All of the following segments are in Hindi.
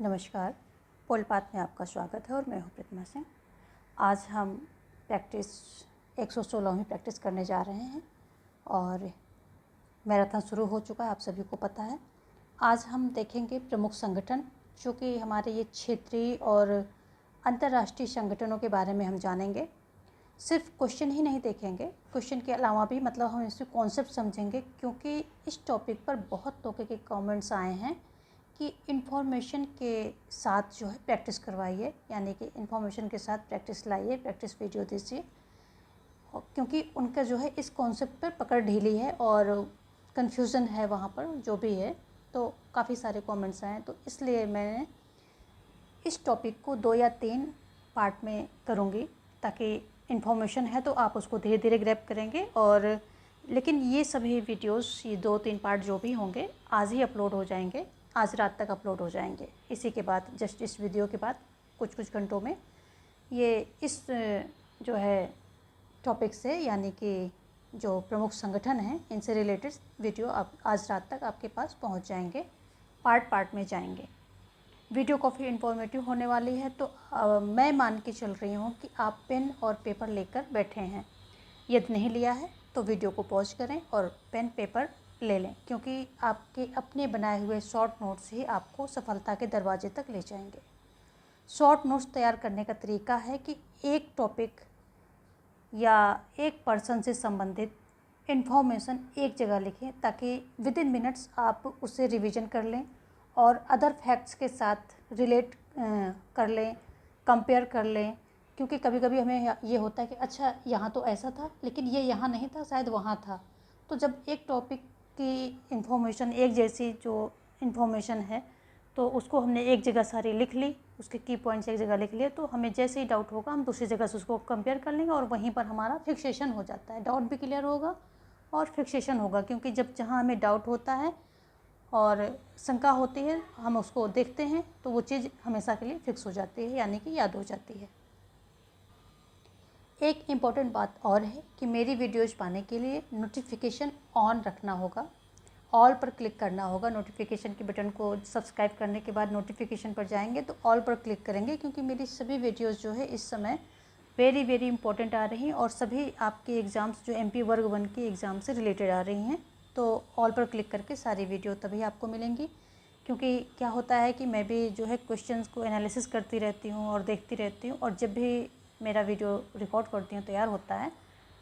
नमस्कार, पोलपात में आपका स्वागत है और मैं हूं प्रतिमा सिंह। आज हम प्रैक्टिस 116वीं प्रैक्टिस करने जा रहे हैं और मैराथन शुरू हो चुका है, आप सभी को पता है। आज हम देखेंगे प्रमुख संगठन, जो कि हमारे ये क्षेत्रीय और अंतर्राष्ट्रीय संगठनों के बारे में हम जानेंगे। सिर्फ क्वेश्चन ही नहीं देखेंगे, क्वेश्चन के अलावा भी मतलब हम इसके कॉन्सेप्ट समझेंगे, क्योंकि इस टॉपिक पर बहुत लोगों के कमेंट्स आए हैं कि इन्फॉर्मेशन के साथ जो है प्रैक्टिस करवाइए, यानी कि इन्फॉर्मेशन के साथ प्रैक्टिस लाइए, प्रैक्टिस वीडियो दीजिए, क्योंकि उनका जो है इस कॉन्सेप्ट पर पकड़ ढीली है और कन्फ्यूज़न है वहाँ पर जो भी है। तो काफ़ी सारे कमेंट्स आए, तो इसलिए मैंने इस टॉपिक को 2 या 3 पार्ट में करूँगी, ताकि इन्फॉर्मेशन है तो आप उसको धीरे धीरे ग्रैब करेंगे। और लेकिन ये सभी वीडियोस, ये 2-3 पार्ट जो भी होंगे आज ही अपलोड हो जाएंगे, आज रात तक अपलोड हो जाएंगे। इसी के बाद जस्ट इस वीडियो के बाद कुछ घंटों में ये इस जो है टॉपिक से, यानी कि जो प्रमुख संगठन हैं, इनसे रिलेटेड वीडियो आप आज रात तक आपके पास पहुंच जाएंगे, पार्ट में जाएंगे। वीडियो काफ़ी इन्फॉर्मेटिव होने वाली है, तो मैं मान के चल रही हूँ कि आप पेन और पेपर लेकर बैठे हैं। यदि नहीं लिया है तो वीडियो को पॉज करें और पेन पेपर ले लें, क्योंकि आपके अपने बनाए हुए शॉर्ट नोट्स ही आपको सफलता के दरवाजे तक ले जाएंगे। शॉर्ट नोट्स तैयार करने का तरीका है कि एक टॉपिक या एक पर्सन से संबंधित इन्फॉर्मेशन एक जगह लिखें, ताकि विद इन मिनट्स आप उसे रिवीजन कर लें और अदर फैक्ट्स के साथ रिलेट कर लें, कंपेयर कर लें। क्योंकि कभी कभी हमें ये होता है कि अच्छा यहाँ तो ऐसा था, लेकिन ये यहाँ नहीं था, शायद वहाँ था। तो जब एक टॉपिक की इन्फॉर्मेशन, एक जैसी जो इन्फॉर्मेशन है, तो उसको हमने एक जगह सारी लिख ली, उसके की पॉइंट्स एक जगह लिख लिए, तो हमें जैसे ही डाउट होगा हम दूसरी जगह से उसको कंपेयर कर लेंगे और वहीं पर हमारा फिक्सेशन हो जाता है। डाउट भी क्लियर होगा और फिक्सेशन होगा, क्योंकि जब जहाँ हमें डाउट होता है और शंका होती है, हम उसको देखते हैं तो वो चीज़ हमेशा के लिए फिक्स हो जाती है, यानी कि याद हो जाती है। एक इम्पॉर्टेंट बात और है कि मेरी वीडियोज़ पाने के लिए नोटिफिकेशन ऑन रखना होगा, ऑल पर क्लिक करना होगा। नोटिफिकेशन के बटन को सब्सक्राइब करने के बाद नोटिफिकेशन पर जाएंगे तो ऑल पर क्लिक करेंगे, क्योंकि मेरी सभी वीडियोज़ जो है इस समय वेरी इंपॉर्टेंट आ रही हैं और सभी आपके एग्ज़ाम्स जो MP वर्ग 1 के एग्ज़ाम से रिलेटेड आ रही हैं। तो ऑल पर क्लिक करके सारी वीडियो तभी आपको मिलेंगी, क्योंकि क्या होता है कि मैं भी जो है क्वेश्चंस को एनालिसिस करती रहती हूँ और देखती रहती हूँ, और जब भी मेरा वीडियो रिकॉर्ड करती हूँ, तैयार होता है,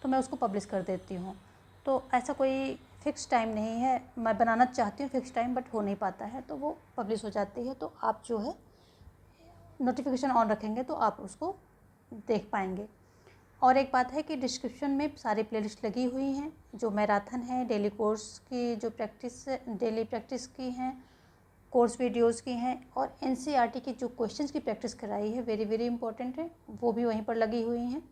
तो मैं उसको पब्लिश कर देती हूँ। तो ऐसा कोई फ़िक्स टाइम नहीं है, मैं बनाना चाहती हूँ फ़िक्स टाइम, बट हो नहीं पाता है, तो वो पब्लिश हो जाती है। तो आप जो है नोटिफिकेशन ऑन रखेंगे तो आप उसको देख पाएंगे। और एक बात है कि डिस्क्रिप्शन में सारी प्लेलिस्ट लगी हुई हैं, जो मैराथन है, डेली कोर्स की जो प्रैक्टिस, डेली प्रैक्टिस की हैं, कोर्स वीडियोस की हैं, और NCERT की जो क्वेश्चंस की प्रैक्टिस कराई है, वेरी इंपॉर्टेंट है, वो भी वहीं पर लगी हुई हैं।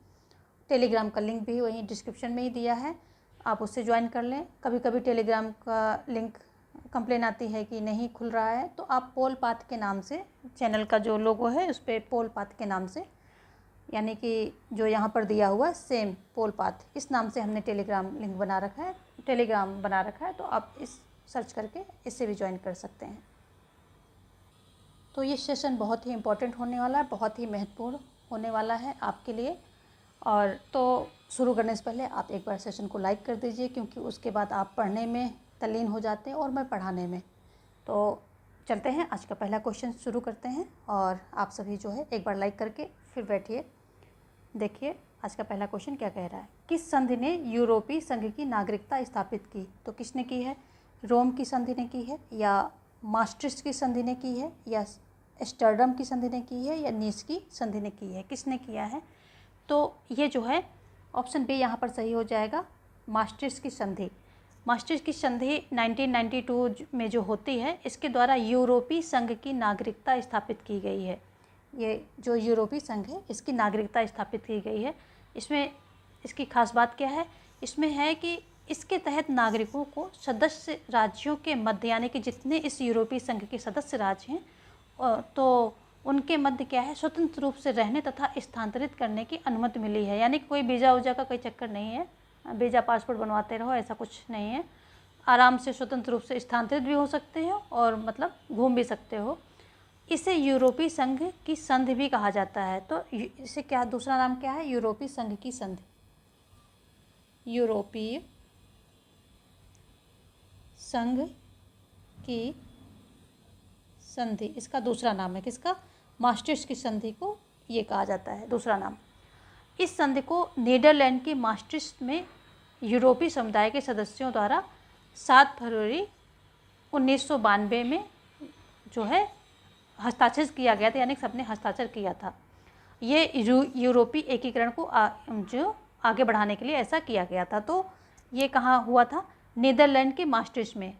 टेलीग्राम का लिंक भी वहीं डिस्क्रिप्शन में ही दिया है, आप उससे ज्वाइन कर लें। कभी कभी टेलीग्राम का लिंक कंप्लेन आती है कि नहीं खुल रहा है, तो आप पोल पाथ के नाम से, चैनल का जो लोगो है उस पर पोल पाथ के नाम से, यानी कि जो यहाँ पर दिया हुआ सेम पोल पाथ, इस नाम से हमने टेलीग्राम लिंक बना रखा है, टेलीग्राम बना रखा है, तो आप इस सर्च करके इससे भी ज्वाइन कर सकते हैं। तो ये सेशन बहुत ही इम्पोर्टेंट होने वाला है, बहुत ही महत्वपूर्ण होने वाला है आपके लिए। और तो शुरू करने से पहले आप एक बार सेशन को लाइक कर दीजिए, क्योंकि उसके बाद आप पढ़ने में तल्लीन हो जाते हैं और मैं पढ़ाने में। तो चलते हैं, आज का पहला क्वेश्चन शुरू करते हैं, और आप सभी जो है एक बार लाइक करके फिर बैठिए। देखिए आज का पहला क्वेश्चन क्या कह रहा है। किस संधि ने यूरोपीय संघ की नागरिकता स्थापित की? तो किसने की है? रोम की संधि ने की है, या मास्ट्रिस्ट की संधि ने की है, या एम्स्टर्डम की संधि ने की है, या नीस की संधि ने की है? किसने किया है? तो ये जो है ऑप्शन बी यहाँ पर सही हो जाएगा, मास्ट्रिस्ट की संधि। मास्ट्रिस्ट की संधि 1992 में जो होती है, इसके द्वारा यूरोपीय संघ की नागरिकता स्थापित की गई है। ये जो यूरोपीय संघ है, इसकी नागरिकता स्थापित की गई है। इसमें इसकी खास बात क्या है? इसमें है कि इसके तहत नागरिकों को सदस्य राज्यों के मध्य, यानी कि जितने इस यूरोपीय संघ के सदस्य राज्य हैं, तो उनके मध्य क्या है, स्वतंत्र रूप से रहने तथा स्थानांतरित करने की अनुमति मिली है। यानी कोई वीज़ा उजा का कोई चक्कर नहीं है, वीज़ा पासपोर्ट बनवाते रहो, ऐसा कुछ नहीं है। आराम से स्वतंत्र रूप से स्थानांतरित भी हो सकते हो और मतलब घूम भी सकते हो। इसे यूरोपीय संघ की संधि भी कहा जाता है। तो इसे क्या दूसरा नाम क्या है? यूरोपीय संघ की संधि। यूरोपीय संघ की संधि इसका दूसरा नाम है। किसका? maastricht की संधि को ये कहा जाता है दूसरा नाम। इस संधि को नीदरलैंड के maastricht में यूरोपीय समुदाय के सदस्यों द्वारा 7 फरवरी 1992 में जो है हस्ताक्षर किया गया था, यानी सबने हस्ताक्षर किया था। ये यूरोपीय एकीकरण को जो आगे बढ़ाने के लिए ऐसा किया गया था। तो ये कहाँ हुआ था? नीदरलैंड के maastricht में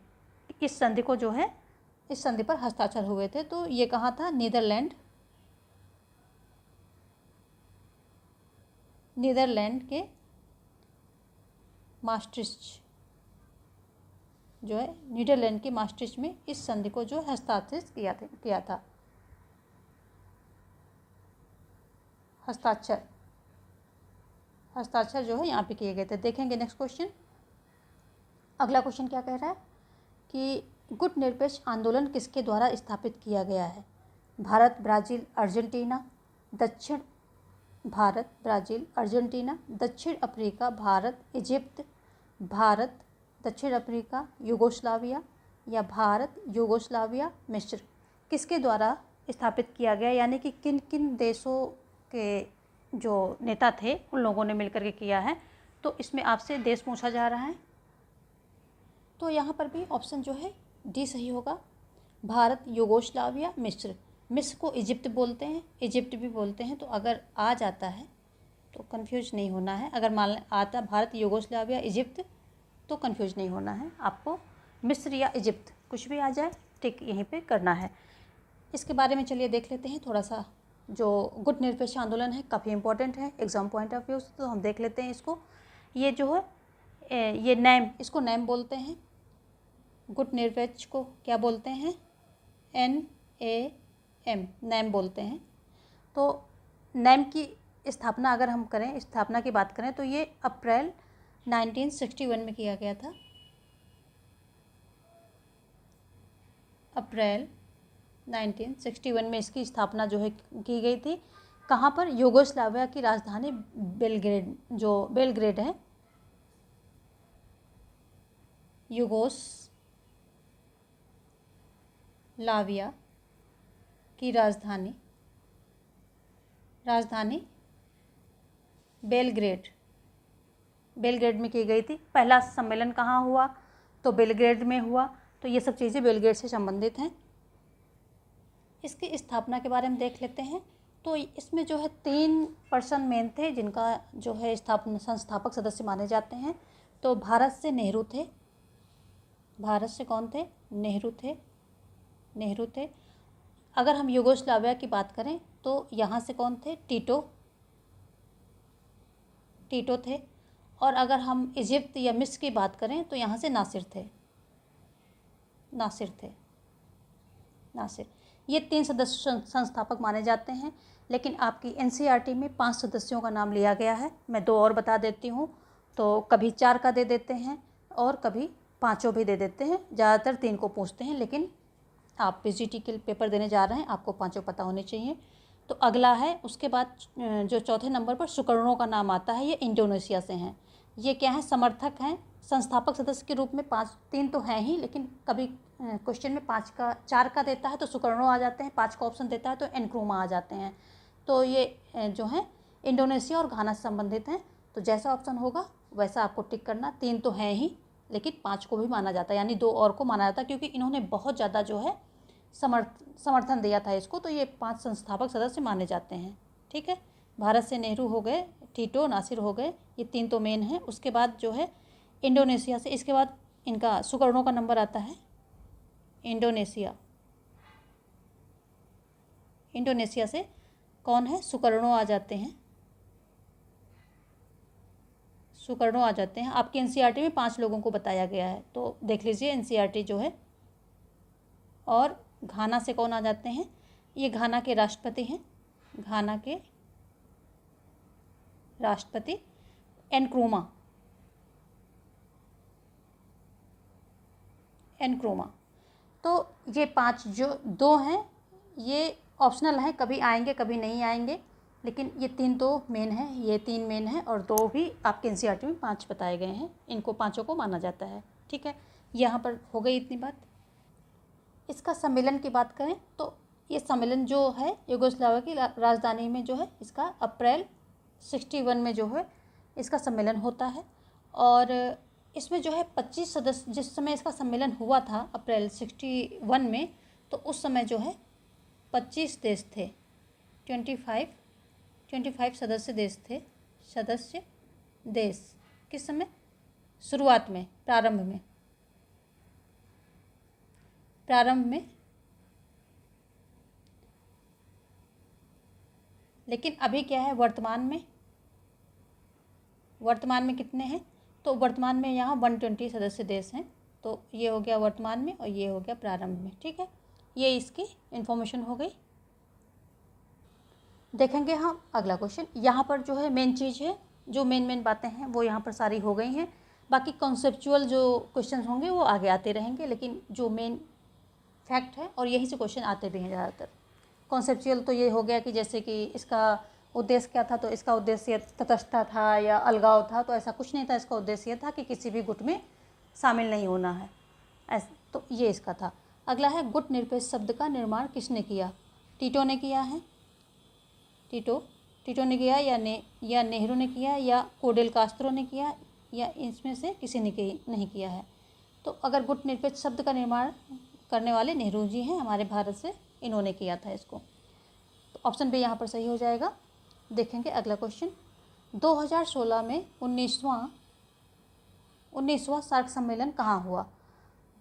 इस संधि को जो है, इस संधि पर हस्ताक्षर हुए थे। तो ये कहाँ था? नीदरलैंड के maastricht जो है, नीदरलैंड के maastricht में इस संधि को जो हस्ताक्षर किया था। हस्ताक्षर जो है यहाँ पे किए गए थे। देखेंगे नेक्स्ट क्वेश्चन। अगला क्वेश्चन क्या कह रहा है कि गुटनिरपेक्ष आंदोलन किसके द्वारा स्थापित किया गया है? भारत, ब्राज़ील, अर्जेंटीना, दक्षिण अफ्रीका, भारत, इजिप्ट, भारत, दक्षिण अफ्रीका, यूगोस्लाविया, या भारत, यूगोस्लाविया, मिस्र। किसके द्वारा स्थापित किया गया, यानी कि किन किन देशों के जो नेता थे उन लोगों ने मिलकर के किया है? तो इसमें आपसे देश पूछा जा रहा है। तो यहाँ पर भी ऑप्शन जो है डी सही होगा। भारत, यूगोस्लाविया, मिस्र। मिस्र को इजिप्ट बोलते हैं, इजिप्ट भी बोलते हैं। तो अगर आ जाता है तो कंफ्यूज नहीं होना है। अगर मान आता भारत, यूगोस्लाविया, इजिप्ट तो कंफ्यूज नहीं होना है आपको। मिस्र या इजिप्ट कुछ भी आ जाए, टिक यहीं पे करना है। इसके बारे में चलिए देख लेते हैं थोड़ा सा। जो गुटनिरपेक्ष आंदोलन है काफ़ी इंपॉर्टेंट है एग्ज़ाम पॉइंट ऑफ व्यू से, तो हम देख लेते हैं इसको। ये जो है ये नैम, इसको नैम बोलते हैं। गुटनिरपेक्ष को क्या बोलते हैं? NAM, नैम बोलते हैं। तो नैम की स्थापना अगर हम करें, स्थापना की बात करें, तो ये अप्रैल 1961 में किया गया था। अप्रैल 1961 में इसकी स्थापना जो है की गई थी। कहाँ पर? यूगोस्लाविया की राजधानी बेलग्रेड, जो बेलग्रेड है, यूगोस्लाविया की राजधानी बेलग्रेड में की गई थी। पहला सम्मेलन कहाँ हुआ? तो बेलग्रेड में हुआ। तो ये सब चीज़ें बेलग्रेड से संबंधित हैं। इसकी स्थापना के बारे में देख लेते हैं। तो इसमें जो है 3 पर्सन मेन थे जिनका जो है संस्थापक सदस्य माने जाते हैं। तो भारत से नेहरू थे। भारत से कौन थे? नेहरू थे। अगर हम यूगोस्लाविया की बात करें तो यहाँ से कौन थे? टीटो थे। और अगर हम इजिप्ट या मिस्र की बात करें तो यहाँ से नासिर थे। ये 3 सदस्य संस्थापक माने जाते हैं। लेकिन आपकी NCERT में 5 सदस्यों का नाम लिया गया है। मैं 2 और बता देती हूँ। तो कभी 4 का दे देते हैं और कभी 5 भी दे देते हैं। ज़्यादातर 3 को पूछते हैं, लेकिन आप PGT के पेपर देने जा रहे हैं, आपको 5 पता होने चाहिए। तो अगला है, उसके बाद जो चौथे नंबर पर सुकर्णो का नाम आता है, ये इंडोनेशिया से हैं। ये क्या है? समर्थक हैं। संस्थापक सदस्य के रूप में 3 तो हैं ही, लेकिन कभी क्वेश्चन में 4 का देता है तो सुकर्णो आ जाते हैं, 5 का ऑप्शन देता है तो एनक्रूमा आ जाते हैं। तो ये जो है इंडोनेशिया और घाना से संबंधित हैं। तो जैसा ऑप्शन होगा वैसा आपको टिक करना। 3 तो हैं ही, लेकिन 5 को भी माना जाता है, यानी 2 और को माना जाता है, क्योंकि इन्होंने बहुत ज़्यादा जो है समर्थन दिया था इसको। तो ये 5 संस्थापक सदस्य माने जाते हैं। ठीक है, भारत से नेहरू हो गए, टीटो, नासिर हो गए, ये 3 तो मेन हैं। उसके बाद जो है इंडोनेशिया से, इसके बाद इनका सुकर्णो का नंबर आता है। इंडोनेशिया से कौन है? सुकर्णो आ जाते हैं। आपकी NCERT में 5 लोगों को बताया गया है, तो देख लीजिए NCERT जो है। और घाना से कौन आ जाते हैं? ये घाना के राष्ट्रपति हैं। एनक्रूमा। तो ये 5 जो 2 हैं, ये ऑप्शनल है, कभी आएंगे कभी नहीं आएंगे, लेकिन ये 3 तो मेन है, ये 3 मेन है और 2 भी आपके एनसीईआरटी में 5 बताए गए हैं, इनको 5 को माना जाता है। ठीक है, यहाँ पर हो गई इतनी बात। इसका सम्मेलन की बात करें तो ये सम्मेलन जो है यूगोस्लाविया की राजधानी में जो है, इसका अप्रैल 61 में जो है इसका सम्मेलन होता है। और इसमें जो है 25 सदस्य, जिस समय इसका सम्मेलन हुआ था अप्रैल 61 में, तो उस समय जो है 25 देश थे, 25 सदस्य देश थे, सदस्य देश। किस समय? शुरुआत में, प्रारंभ में। लेकिन अभी क्या है, वर्तमान में कितने हैं? तो वर्तमान में यहाँ 120 सदस्य देश हैं। तो ये हो गया वर्तमान में और ये हो गया प्रारंभ में। ठीक है, ये इसकी इन्फॉर्मेशन हो गई। देखेंगे हम अगला क्वेश्चन। यहाँ पर जो है मेन चीज़ है, जो मेन बातें हैं वो यहाँ पर सारी हो गई हैं। बाकी कॉन्सेप्चुअल जो क्वेश्चन होंगे वो आगे आते रहेंगे, लेकिन जो मेन फैक्ट है और यहीं से क्वेश्चन आते भी हैं ज़्यादातर। कॉन्सेप्चुअल तो ये हो गया कि जैसे कि इसका उद्देश्य क्या था, तो इसका उद्देश्य तटस्थता था या अलगाव था, तो ऐसा कुछ नहीं था। इसका उद्देश्य था कि किसी भी गुट में शामिल नहीं होना है, तो ये इसका था। अगला है गुट निरपेक्ष शब्द का निर्माण किसने किया? टीटो ने किया है, टीटो ने किया या नेहरू ने किया या कोडेल कास्त्रो ने किया या इसमें से किसी ने नहीं किया है। तो अगर गुट निरपेक्ष शब्द का निर्माण करने वाले नेहरू जी हैं हमारे भारत से, इन्होंने किया था इसको। तो ऑप्शन बी यहाँ पर सही हो जाएगा। देखेंगे अगला क्वेश्चन। 2016 में 19वां सार्क सम्मेलन कहाँ हुआ?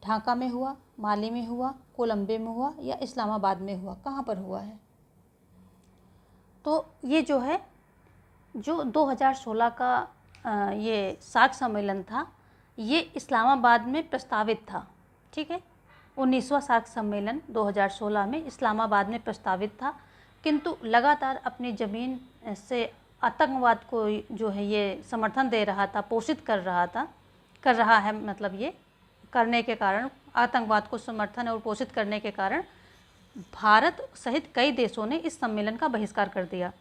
ढाका में हुआ, माली में हुआ, कोलंबो में हुआ या इस्लामाबाद में हुआ? कहाँ पर हुआ है? तो ये जो है, जो 2016 का ये सार्क सम्मेलन था, ये इस्लामाबाद में प्रस्तावित था। ठीक है, 19वां सार्क सम्मेलन 2016 में इस्लामाबाद में प्रस्तावित था, किंतु लगातार अपनी ज़मीन से आतंकवाद को जो है ये समर्थन दे रहा था, पोषित कर रहा है, मतलब ये करने के कारण, आतंकवाद को समर्थन और पोषित करने के कारण भारत सहित कई देशों ने इस सम्मेलन का बहिष्कार कर दिया।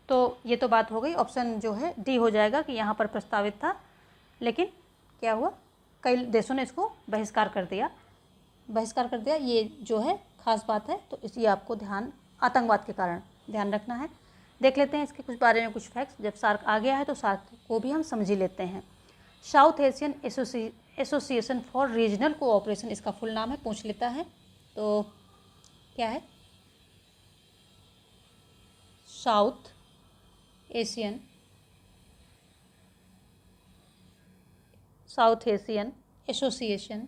तो ये तो बात हो गई, ऑप्शन जो है डी हो जाएगा कि यहाँ पर प्रस्तावित था, लेकिन क्या हुआ, कई देशों ने इसको बहिष्कार कर दिया। ये जो है खास बात है, तो ये आपको आतंकवाद के कारण ध्यान रखना है। देख लेते हैं इसके कुछ बारे में, कुछ फैक्ट्स। जब सार्क आ गया है तो सार्क को भी हम समझ ही लेते हैं। South Asian association for regional cooperation, इसका फुल नाम है, पूछ लेता है तो क्या है? South Asian association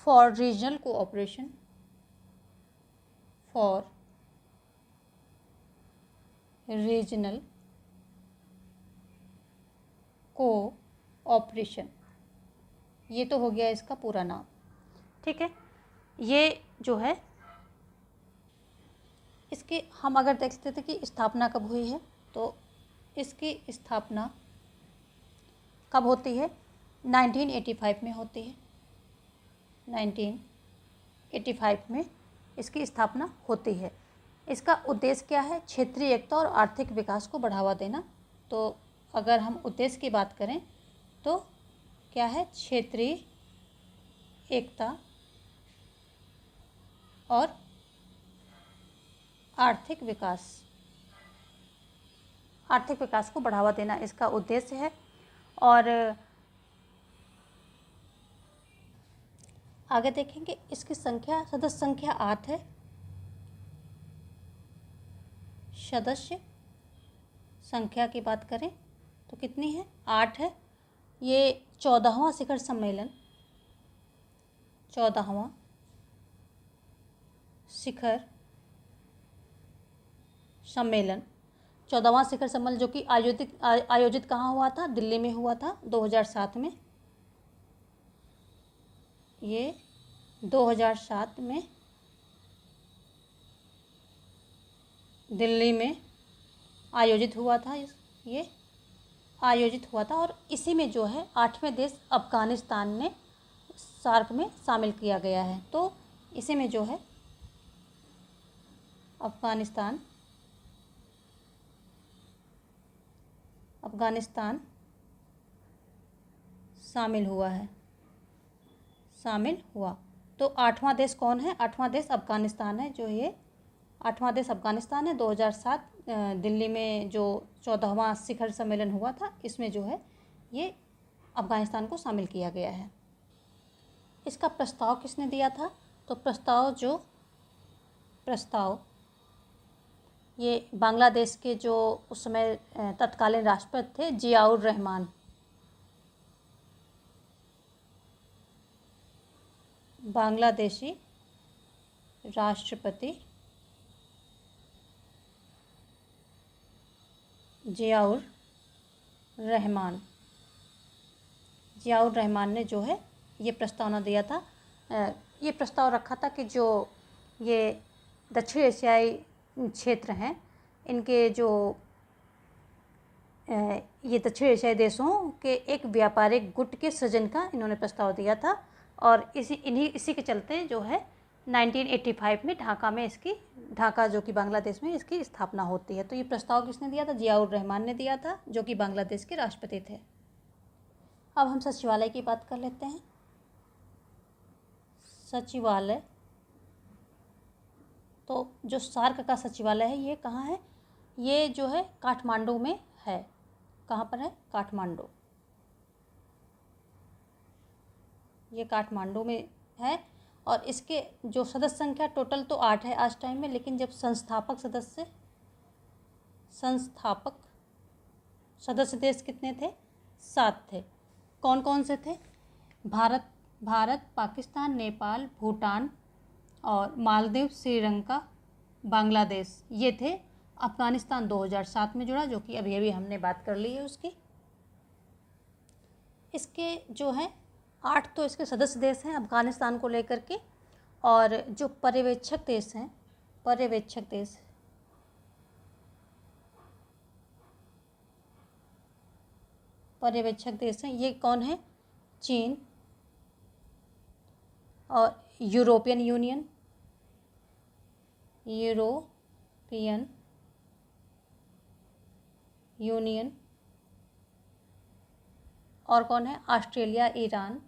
for regional cooperation, ये तो हो गया इसका पूरा नाम। ठीक है, ये जो है इसकी हम अगर देखते थे कि स्थापना कब हुई है, तो इसकी स्थापना कब होती है? 1985 में होती है। 1985 में इसकी स्थापना होती है। इसका उद्देश्य क्या है? क्षेत्रीय एकता और आर्थिक विकास को बढ़ावा देना। तो अगर हम उद्देश्य की बात करें तो क्या है? क्षेत्रीय एकता और आर्थिक विकास को बढ़ावा देना इसका उद्देश्य है। और आगे देखेंगे इसकी सदस्य संख्या 8 है। सदस्य संख्या की बात करें तो कितनी है? 8 है। ये 14वां शिखर सम्मेलन, 14वां शिखर सम्मेलन जो कि आयोजित कहाँ हुआ था? दिल्ली में हुआ था 2007 में। ये 2007 में दिल्ली में आयोजित हुआ था ये। आयोजित हुआ था और इसी में जो है 8वें देश अफ़गानिस्तान ने सार्क में शामिल किया गया है। तो इसी में जो है अफ़गानिस्तान शामिल हुआ। तो 8वां देश कौन है? 8वां देश अफ़गानिस्तान है। जो ये 8वां देश अफ़गानिस्तान है। 2007 दिल्ली में जो 14वां शिखर सम्मेलन हुआ था, इसमें जो है ये अफ़गानिस्तान को शामिल किया गया है। इसका प्रस्ताव किसने दिया था? तो प्रस्ताव ये बांग्लादेश के जो उस समय तत्कालीन राष्ट्रपति थे, जियाउर रहमान। बांग्लादेशी राष्ट्रपति जियाउर रहमान ने जो है ये प्रस्तावना दिया था। ये प्रस्ताव रखा था कि जो ये दक्षिण एशियाई क्षेत्र हैं, इनके जो ये दक्षिण एशियाई देशों के एक व्यापारिक गुट के सृजन का इन्होंने प्रस्ताव दिया था। और इसी के चलते जो है 1985 में ढाका जो कि बांग्लादेश में इसकी स्थापना होती है। तो ये प्रस्ताव किसने दिया था? जियाउर रहमान ने दिया था, जो कि बांग्लादेश के राष्ट्रपति थे। अब हम सचिवालय की बात कर लेते हैं। सचिवालय, तो जो सार्क का सचिवालय है ये कहाँ है? ये जो है काठमांडू में है। कहाँ पर है? काठमांडू। ये काठमांडू में है। और इसके जो सदस्य संख्या टोटल तो 8 है आज टाइम में, लेकिन जब संस्थापक सदस्य देश कितने थे? 7 थे। कौन कौन से थे? भारत, पाकिस्तान, नेपाल, भूटान और मालदीव, श्रीलंका, बांग्लादेश, ये थे। अफ़गानिस्तान 2007 में जुड़ा, जो कि अभी हमने बात कर ली है उसकी। इसके जो है 8 तो इसके सदस्य देश हैं अफ़गानिस्तान को लेकर के, और जो पर्यवेक्षक देश हैं, ये कौन है? चीन और यूरोपियन यूनियन और कौन है? ऑस्ट्रेलिया, ईरान,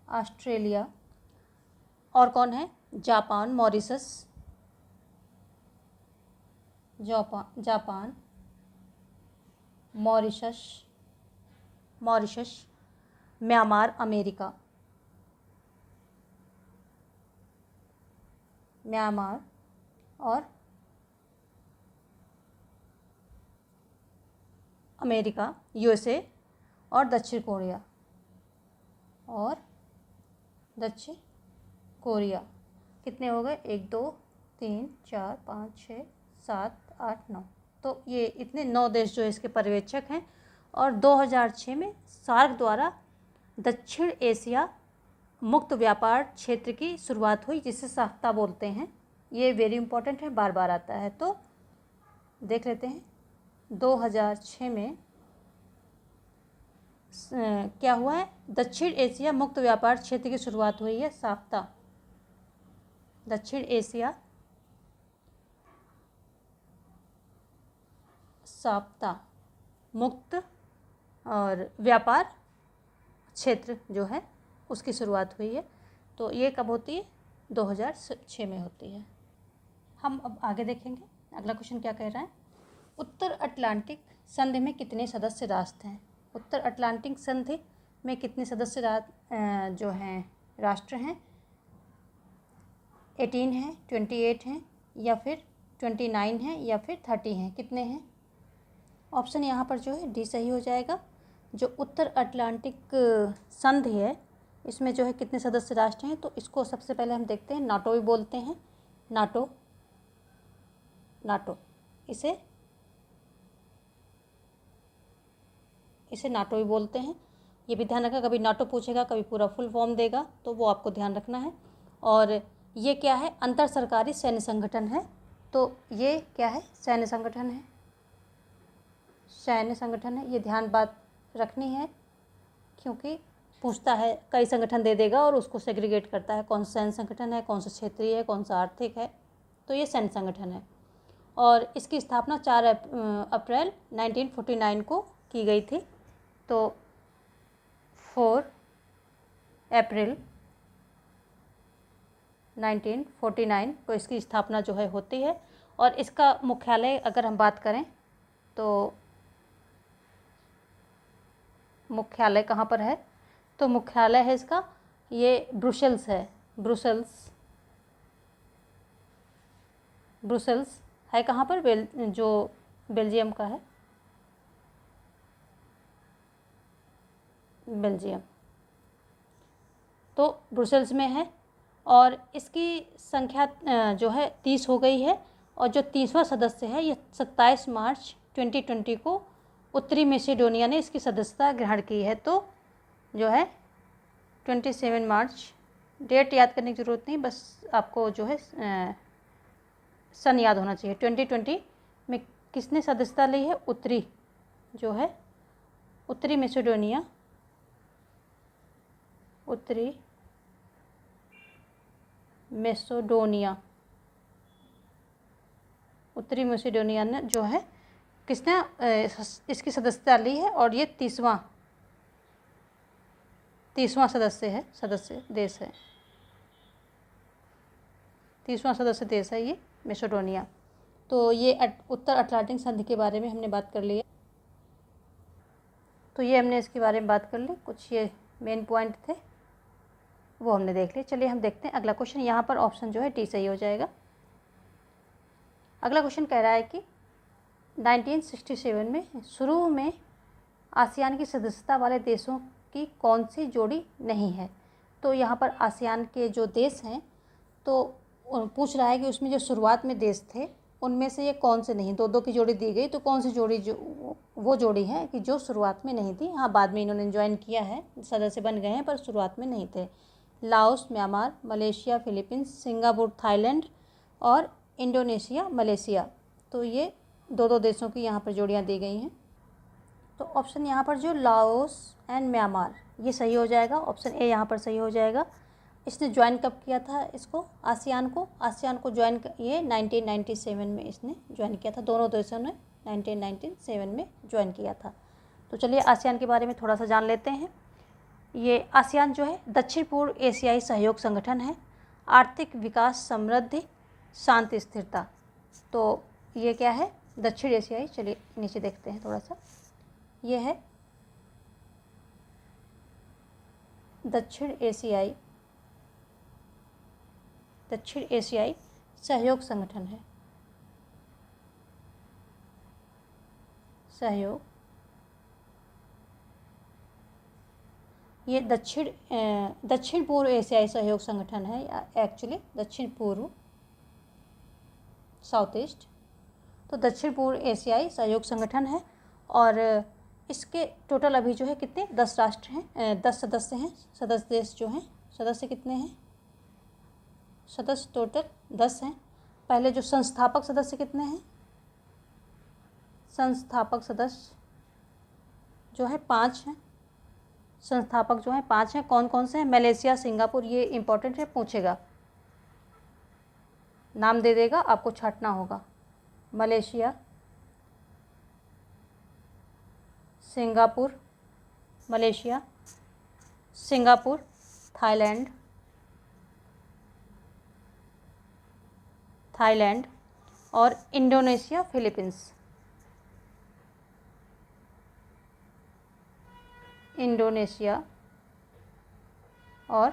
ऑस्ट्रेलिया, और कौन है? जापान, मॉरिशस, म्यांमार, अमेरिका, और अमेरिका, यूएसए और दक्षिण कोरिया। कितने हो गए? 1 2 3 4 5 6 7 8 9। तो ये इतने 9 देश जो इसके पर्यवेक्षक हैं। और 2006 में सार्क द्वारा दक्षिण एशिया मुक्त व्यापार क्षेत्र की शुरुआत हुई, जिसे साफ्ता बोलते हैं। ये वेरी इंपॉर्टेंट है, बार बार आता है, तो देख लेते हैं। 2006 में क्या हुआ है? दक्षिण एशिया मुक्त व्यापार क्षेत्र की शुरुआत हुई है, साफ्ता। दक्षिण एशिया साफ्ता मुक्त और व्यापार क्षेत्र जो है उसकी शुरुआत हुई है। तो ये कब होती है? 2006 में होती है। हम अब आगे देखेंगे, अगला क्वेश्चन क्या कह रहा है। उत्तर अटलांटिक संधि में कितने सदस्य राष्ट्र हैं? उत्तर अटलांटिक संधि में कितने सदस्य जो हैं राष्ट्र हैं? 18 हैं, 28 हैं, या फिर 29 हैं, या फिर 30 हैं? कितने हैं? ऑप्शन यहाँ पर जो है डी सही हो जाएगा। जो उत्तर अटलांटिक संधि है, इसमें जो है कितने सदस्य राष्ट्र हैं? तो इसको सबसे पहले हम देखते हैं, नाटो भी बोलते हैं। नाटो इसे नाटो भी बोलते हैं। ये भी ध्यान रखना, कभी नाटो पूछेगा, कभी पूरा फुल फॉर्म देगा, तो वो आपको ध्यान रखना है। और ये क्या है, अंतर सरकारी सैन्य संगठन है। तो ये क्या है, सैन्य संगठन है, सैन्य संगठन है। ये ध्यान बात रखनी है, क्योंकि पूछता है, कई संगठन दे देगा और उसको सेग्रीगेट करता है, कौन सा सैन्य संगठन है, कौन सा क्षेत्रीय है, कौन सा आर्थिक है। तो ये सैन्य संगठन है और इसकी स्थापना 4 अप्रैल 1949 को की गई थी। तो 4 अप्रैल 1949 को इसकी स्थापना जो है होती है। और इसका मुख्यालय अगर हम बात करें तो मुख्यालय कहाँ पर है, तो मुख्यालय है इसका, ये ब्रुसेल्स है, ब्रुसेल्स है कहाँ पर, जो बेल्जियम का है, बेल्जियम, तो ब्रुसेल्स में है। और इसकी संख्या जो है 30 हो गई है और जो 30वां सदस्य है ये 27 मार्च 2020 को उत्तरी मैसेडोनिया ने इसकी सदस्यता ग्रहण की है। तो जो है 27 मार्च, डेट याद करने की ज़रूरत नहीं, बस आपको जो है सन याद होना चाहिए। 2020 में किसने सदस्यता ली है, उत्तरी जो है उत्तरी मैसेडोनिया, उत्तरी मैसेडोनिया ने जो है किसने इसकी सदस्यता ली है। और ये 30वां सदस्य देश है, 30वां सदस्य देश है ये मैसेडोनिया। तो ये उत्तर अटलांटिक संधि के बारे में हमने बात कर ली है। तो ये हमने इसके बारे में बात कर ली, कुछ ये मेन पॉइंट थे वो हमने देख लिए। चलिए हम देखते हैं अगला क्वेश्चन। यहाँ पर ऑप्शन जो है डी सही हो जाएगा। अगला क्वेश्चन कह रहा है कि 1967 में शुरू में आसियान की सदस्यता वाले देशों की कौन सी जोड़ी नहीं है। तो यहाँ पर आसियान के जो देश हैं तो पूछ रहा है कि उसमें जो शुरुआत में देश थे उनमें से ये कौन से नहीं, 2-2 की जोड़ी दी गई, तो कौन सी जोड़ी जो वो जोड़ी है कि जो शुरुआत में नहीं थी। हाँ, बाद में इन्होंने ज्वाइन किया है, सदस्य बन गए हैं, पर शुरुआत में नहीं थे। Laos, Myanmar, Malaysia, Philippines, Singapore, Thailand और इंडोनेशिया, मलेशिया। तो ये 2-2 देशों की यहाँ पर जोड़ियाँ दी गई हैं। तो ऑप्शन यहाँ पर जो लाओस एंड म्यांमार, ये सही हो जाएगा। ऑप्शन ए यहाँ पर सही हो जाएगा। इसने ज्वाइन कब किया था इसको, आसियान को ज्वाइन ये 1997 में इसने ज्वाइन किया था। दोनों देशों ने 1997 में ज्वाइन किया था। तो चलिए आसियान के बारे में थोड़ा सा जान लेते हैं। ये आसियान जो है दक्षिण पूर्व एशियाई सहयोग संगठन है। आर्थिक विकास, समृद्धि, शांति, स्थिरता। तो ये क्या है, दक्षिण एशियाई। चलिए नीचे देखते हैं थोड़ा सा, ये है दक्षिण एशियाई सहयोग संगठन है, सहयोग। ये दक्षिण पूर्व एशियाई सहयोग संगठन है, एक्चुअली दक्षिण पूर्व, साउथ ईस्ट। तो दक्षिण पूर्व एशियाई सहयोग संगठन है और इसके टोटल अभी जो है कितने, 10 राष्ट्र हैं, 10 सदस्य हैं। सदस्य देश जो हैं, सदस्य कितने हैं, सदस्य टोटल 10 हैं। पहले जो संस्थापक सदस्य कितने हैं, संस्थापक सदस्य जो है 5 हैं। संस्थापक जो हैं 5 हैं। कौन कौन से हैं, मलेशिया, सिंगापुर, ये इंपॉर्टेंट है, पूछेगा, नाम दे देगा, आपको छांटना होगा। Malaysia, Singapore, Malaysia, Singapore, Thailand और इंडोनेशिया, फिलीपींस। इंडोनेशिया और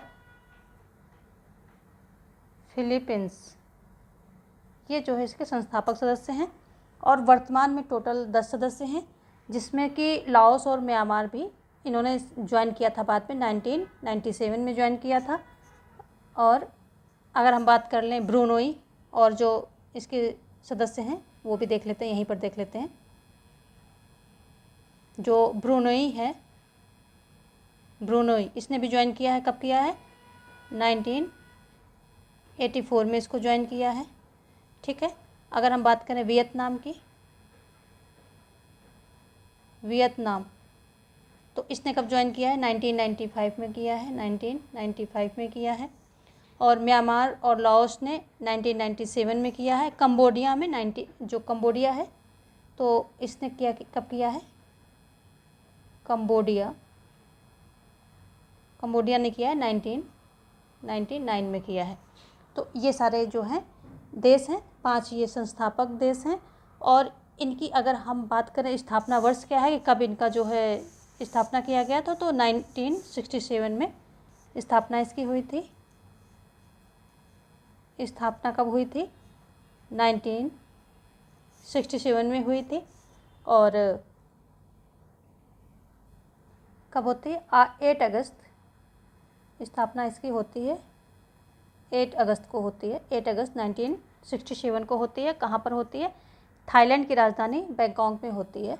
फिलीपींस, ये जो है इसके संस्थापक सदस्य हैं। और वर्तमान में टोटल 10 सदस्य हैं, जिसमें कि लाओस और म्यांमार भी इन्होंने ज्वाइन किया था बाद में, 1997 में ज्वाइन किया था। और अगर हम बात कर लें ब्रूनोई और जो इसके सदस्य हैं वो भी देख लेते हैं, यहीं पर देख लेते हैं। जो ब्रूनोई है, ब्रूनोई इसने भी ज्वाइन किया है, कब किया है, 1997 1984 में इसको ज्वाइन किया है। ठीक है, अगर हम बात करें वियतनाम की, वियतनाम, तो इसने कब ज्वाइन किया है? 1995 में किया है, 1995 में किया है। और म्यांमार और लाओस ने 1997 में किया है। कंबोडिया में जो कंबोडिया है तो इसने किया, कब किया है? कंबोडिया ने किया है 1999 में किया है। तो ये सारे जो हैं देश हैं, 5 ये संस्थापक देश हैं। और इनकी अगर हम बात करें स्थापना वर्ष क्या है कि कब इनका जो है स्थापना किया गया था, तो 1967 में स्थापना इसकी हुई थी। स्थापना कब हुई थी? 1967 में हुई थी। और कब होती है? 8 अगस्त स्थापना इसकी होती है, 8 अगस्त को होती है। 8 अगस्त 1967 को होती है। कहाँ पर होती है? थाईलैंड की राजधानी बैंकॉक में होती है।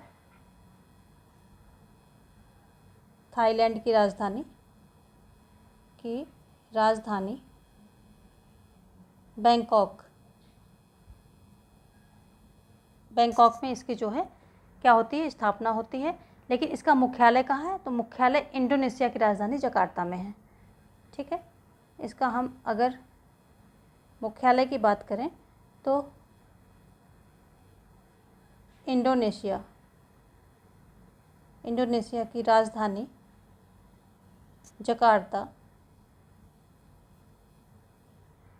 थाईलैंड की राजधानी बैंकॉक में इसकी जो है क्या होती है? स्थापना होती है। लेकिन इसका मुख्यालय कहाँ है? तो मुख्यालय इंडोनेशिया की राजधानी जकार्ता में है। ठीक है, इसका हम अगर मुख्यालय की बात करें तो इंडोनेशिया की राजधानी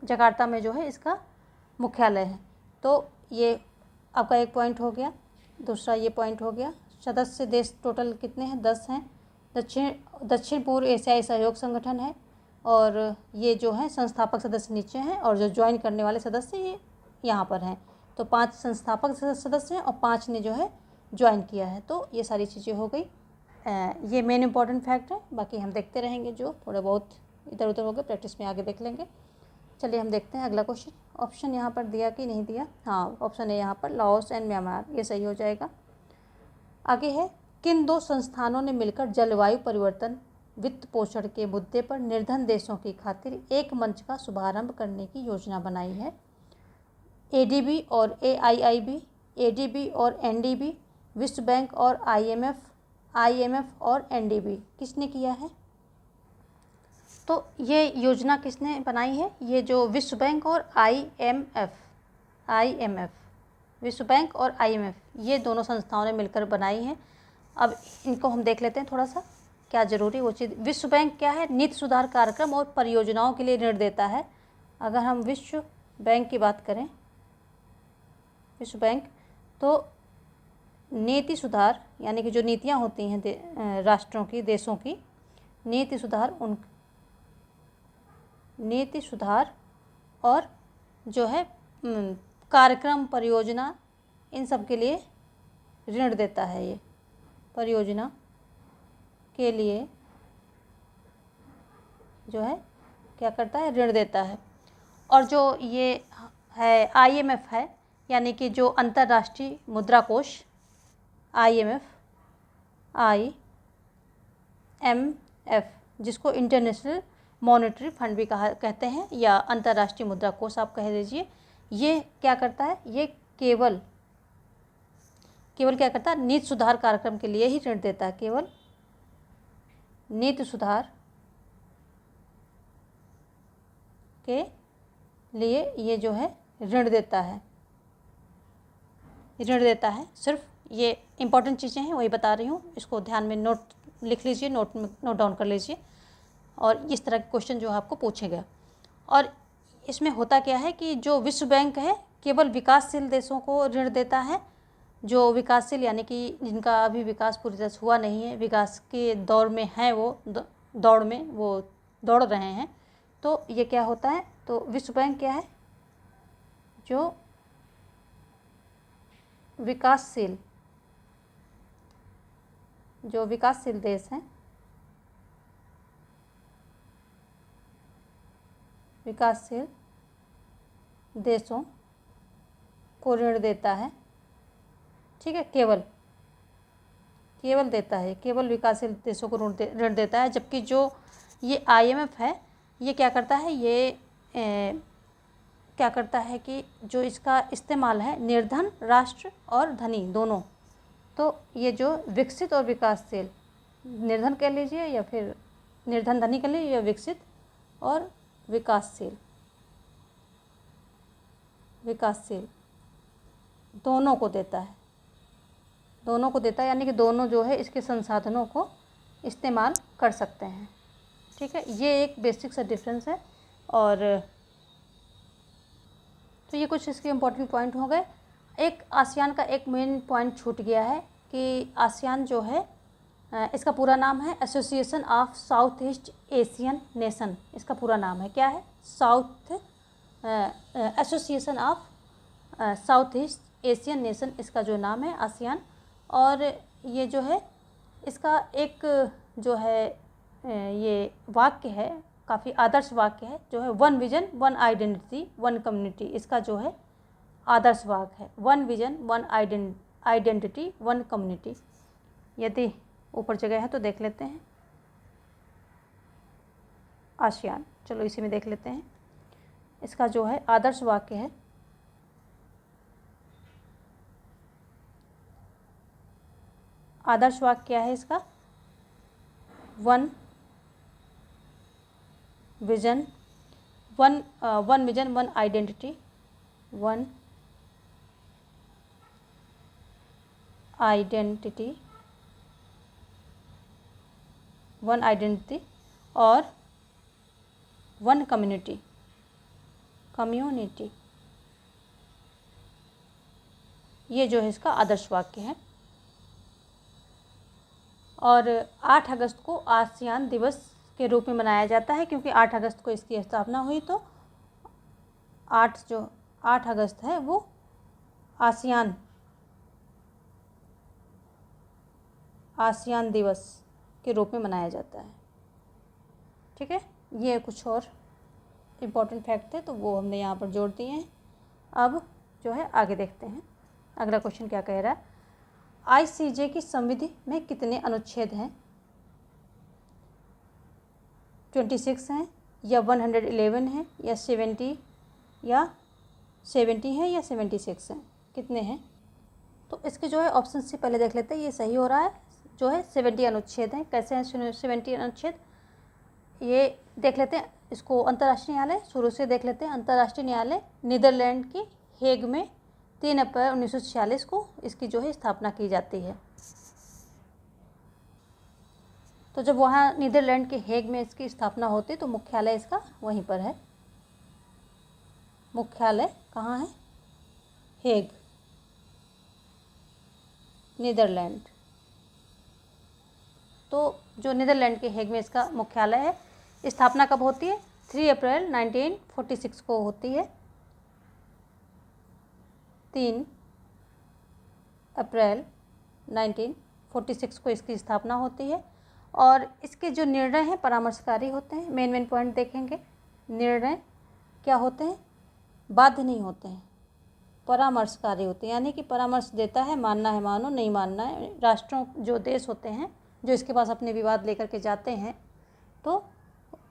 जकार्ता में जो है इसका मुख्यालय है। तो ये आपका एक पॉइंट हो गया। दूसरा ये पॉइंट हो गया, सदस्य देश टोटल कितने हैं? 10 हैं। दक्षिण पूर्व एशियाई सहयोग संगठन है, और ये जो है संस्थापक सदस्य नीचे हैं, और जो ज्वाइन करने वाले सदस्य ये यहाँ पर हैं। तो 5 संस्थापक सदस्य हैं और 5 ने जो है ज्वाइन किया है। तो ये सारी चीज़ें हो गई। ये मेन इंपॉर्टेंट फैक्ट है, बाकी हम देखते रहेंगे, जो थोड़े बहुत इधर उधर हो गए प्रैक्टिस में आगे देख लेंगे। चलिए हम देखते हैं अगला क्वेश्चन। ऑप्शन यहाँ पर दिया कि नहीं दिया? हाँ, ऑप्शन है यहाँ पर, लाओस एंड म्यांमार, ये सही हो जाएगा। आगे है, किन 2 संस्थानों ने मिलकर जलवायु परिवर्तन वित्त पोषण के मुद्दे पर निर्धन देशों की खातिर एक मंच का शुभारंभ करने की योजना बनाई है? एडीबी और एआईआईबी, एडीबी और एनडीबी, विश्व बैंक और आईएमएफ और एनडीबी, किसने किया है? तो ये योजना किसने बनाई है? ये जो विश्व बैंक और आईएमएफ, विश्व बैंक और आईएमएफ, ये दोनों संस्थाओं ने मिलकर बनाई है। अब इनको हम देख लेते हैं थोड़ा सा, क्या ज़रूरी वो चीज़। विश्व बैंक क्या है? नीति सुधार कार्यक्रम और परियोजनाओं के लिए ऋण देता है। अगर हम विश्व बैंक की बात करें, विश्व बैंक तो नीति सुधार, यानी कि जो नीतियाँ होती हैं राष्ट्रों की, देशों की, नीति सुधार और जो है कार्यक्रम, परियोजना, इन सब के लिए ऋण देता है। ये परियोजना के लिए जो है क्या करता है? ऋण देता है। और जो ये है आईएमएफ है, यानी कि जो अंतर्राष्ट्रीय मुद्रा कोष, IMF, जिसको इंटरनेशनल मॉनेटरी फंड भी कहते हैं, या अंतर्राष्ट्रीय मुद्रा कोष आप कह लीजिए, ये क्या करता है? ये केवल क्या करता है? नीति सुधार कार्यक्रम के लिए ही ऋण देता है। केवल नीति सुधार के लिए ये जो है ऋण देता है, सिर्फ ये इंपॉर्टेंट चीज़ें हैं वही बता रही हूँ, इसको ध्यान में नोट लिख लीजिए, नोट डाउन कर लीजिए। और इस तरह के क्वेश्चन जो आपको पूछेगा। और इसमें होता क्या है कि जो विश्व बैंक है केवल विकासशील देशों को ऋण देता है, जो विकासशील यानी कि जिनका अभी विकास पूरी तरह से हुआ नहीं है, विकास के दौर में हैं, वो दौड़ रहे हैं, तो ये क्या होता है? तो विश्व बैंक क्या है? जो विकासशील देश हैं, विकासशील देशों को ऋण देता है। ठीक है, केवल देता है, केवल विकासशील देशों को ऋण देता है। जबकि जो ये आईएमएफ है, ये क्या करता है? ये क्या करता है कि जो इसका इस्तेमाल है निर्धन राष्ट्र और धनी दोनों, तो ये जो विकसित और विकासशील, निर्धन कह लीजिए या फिर निर्धन धनी कह लीजिए, या विकसित और विकासशील, विकासशील दोनों को देता है, दोनों को देता है, यानी कि दोनों जो है इसके संसाधनों को इस्तेमाल कर सकते हैं। ठीक है, ये एक बेसिक सा डिफरेंस है। और तो ये कुछ इसके इम्पोर्टेंट पॉइंट हो गए। एक आसियान का एक मेन पॉइंट छूट गया है कि आसियान जो है इसका पूरा नाम है association of south east Asian nation. इसका पूरा नाम है, क्या है? South association of south east Asian nation, इसका जो नाम है आसियान। और ये जो है इसका एक जो है ये वाक्य है, काफ़ी आदर्श वाक्य है, जो है one vision one identity one community, इसका जो है आदर्श वाक्य है, one vision one identity one community. यदि ऊपर जगह है तो देख लेते हैं आसियान, चलो इसी में देख लेते हैं। इसका जो है आदर्श वाक्य है, आदर्श वाक्य क्या है इसका? One vision one identity one identity और वन कम्युनिटी, ये जो है इसका आदर्श वाक्य है। और 8 अगस्त को आसियान दिवस के रूप में मनाया जाता है, क्योंकि 8 अगस्त को इसकी स्थापना हुई, तो 8 अगस्त है वो आसियान दिवस के रूप में मनाया जाता है। ठीक है, ये कुछ और इम्पोर्टेंट फैक्ट थे तो वो हमने यहाँ पर जोड़ दिए हैं। अब जो है आगे देखते हैं, अगला क्वेश्चन क्या कह रहा है। ICJ की संविधि में कितने अनुच्छेद हैं? 26 हैं या 111 हैं या 70 है या 76 हैं, कितने हैं? तो इसके जो है ऑप्शन से पहले देख लेते हैं, ये सही हो रहा है, जो है 70 अनुच्छेद हैं। कैसे हैं 70 अनुच्छेद, ये देख लेते हैं। इसको अंतर्राष्ट्रीय न्यायालय शुरू से देख लेते हैं। अंतर्राष्ट्रीय न्यायालय नीदरलैंड के हेग में 3 अप्रैल 1946 को इसकी जो है स्थापना की जाती है। तो जब वहाँ नीदरलैंड के हेग में इसकी स्थापना होती तो मुख्यालय इसका वहीं पर है। मुख्यालय कहाँ है? Hague, Netherland. तो जो नीदरलैंड के हेग में इसका मुख्यालय है, स्थापना कब होती है? 3 अप्रैल 1946 को होती है। 3 अप्रैल 1946 को इसकी स्थापना होती है। और इसके जो निर्णय हैं परामर्शकारी होते हैं। मेन पॉइंट देखेंगे, निर्णय क्या होते हैं? बाध्य नहीं होते हैं, परामर्शकारी होते हैं, यानी कि परामर्श देता है, मानना है मानो, नहीं मानना है। राष्ट्रों, जो देश होते हैं जो इसके पास अपने विवाद लेकर के जाते हैं, तो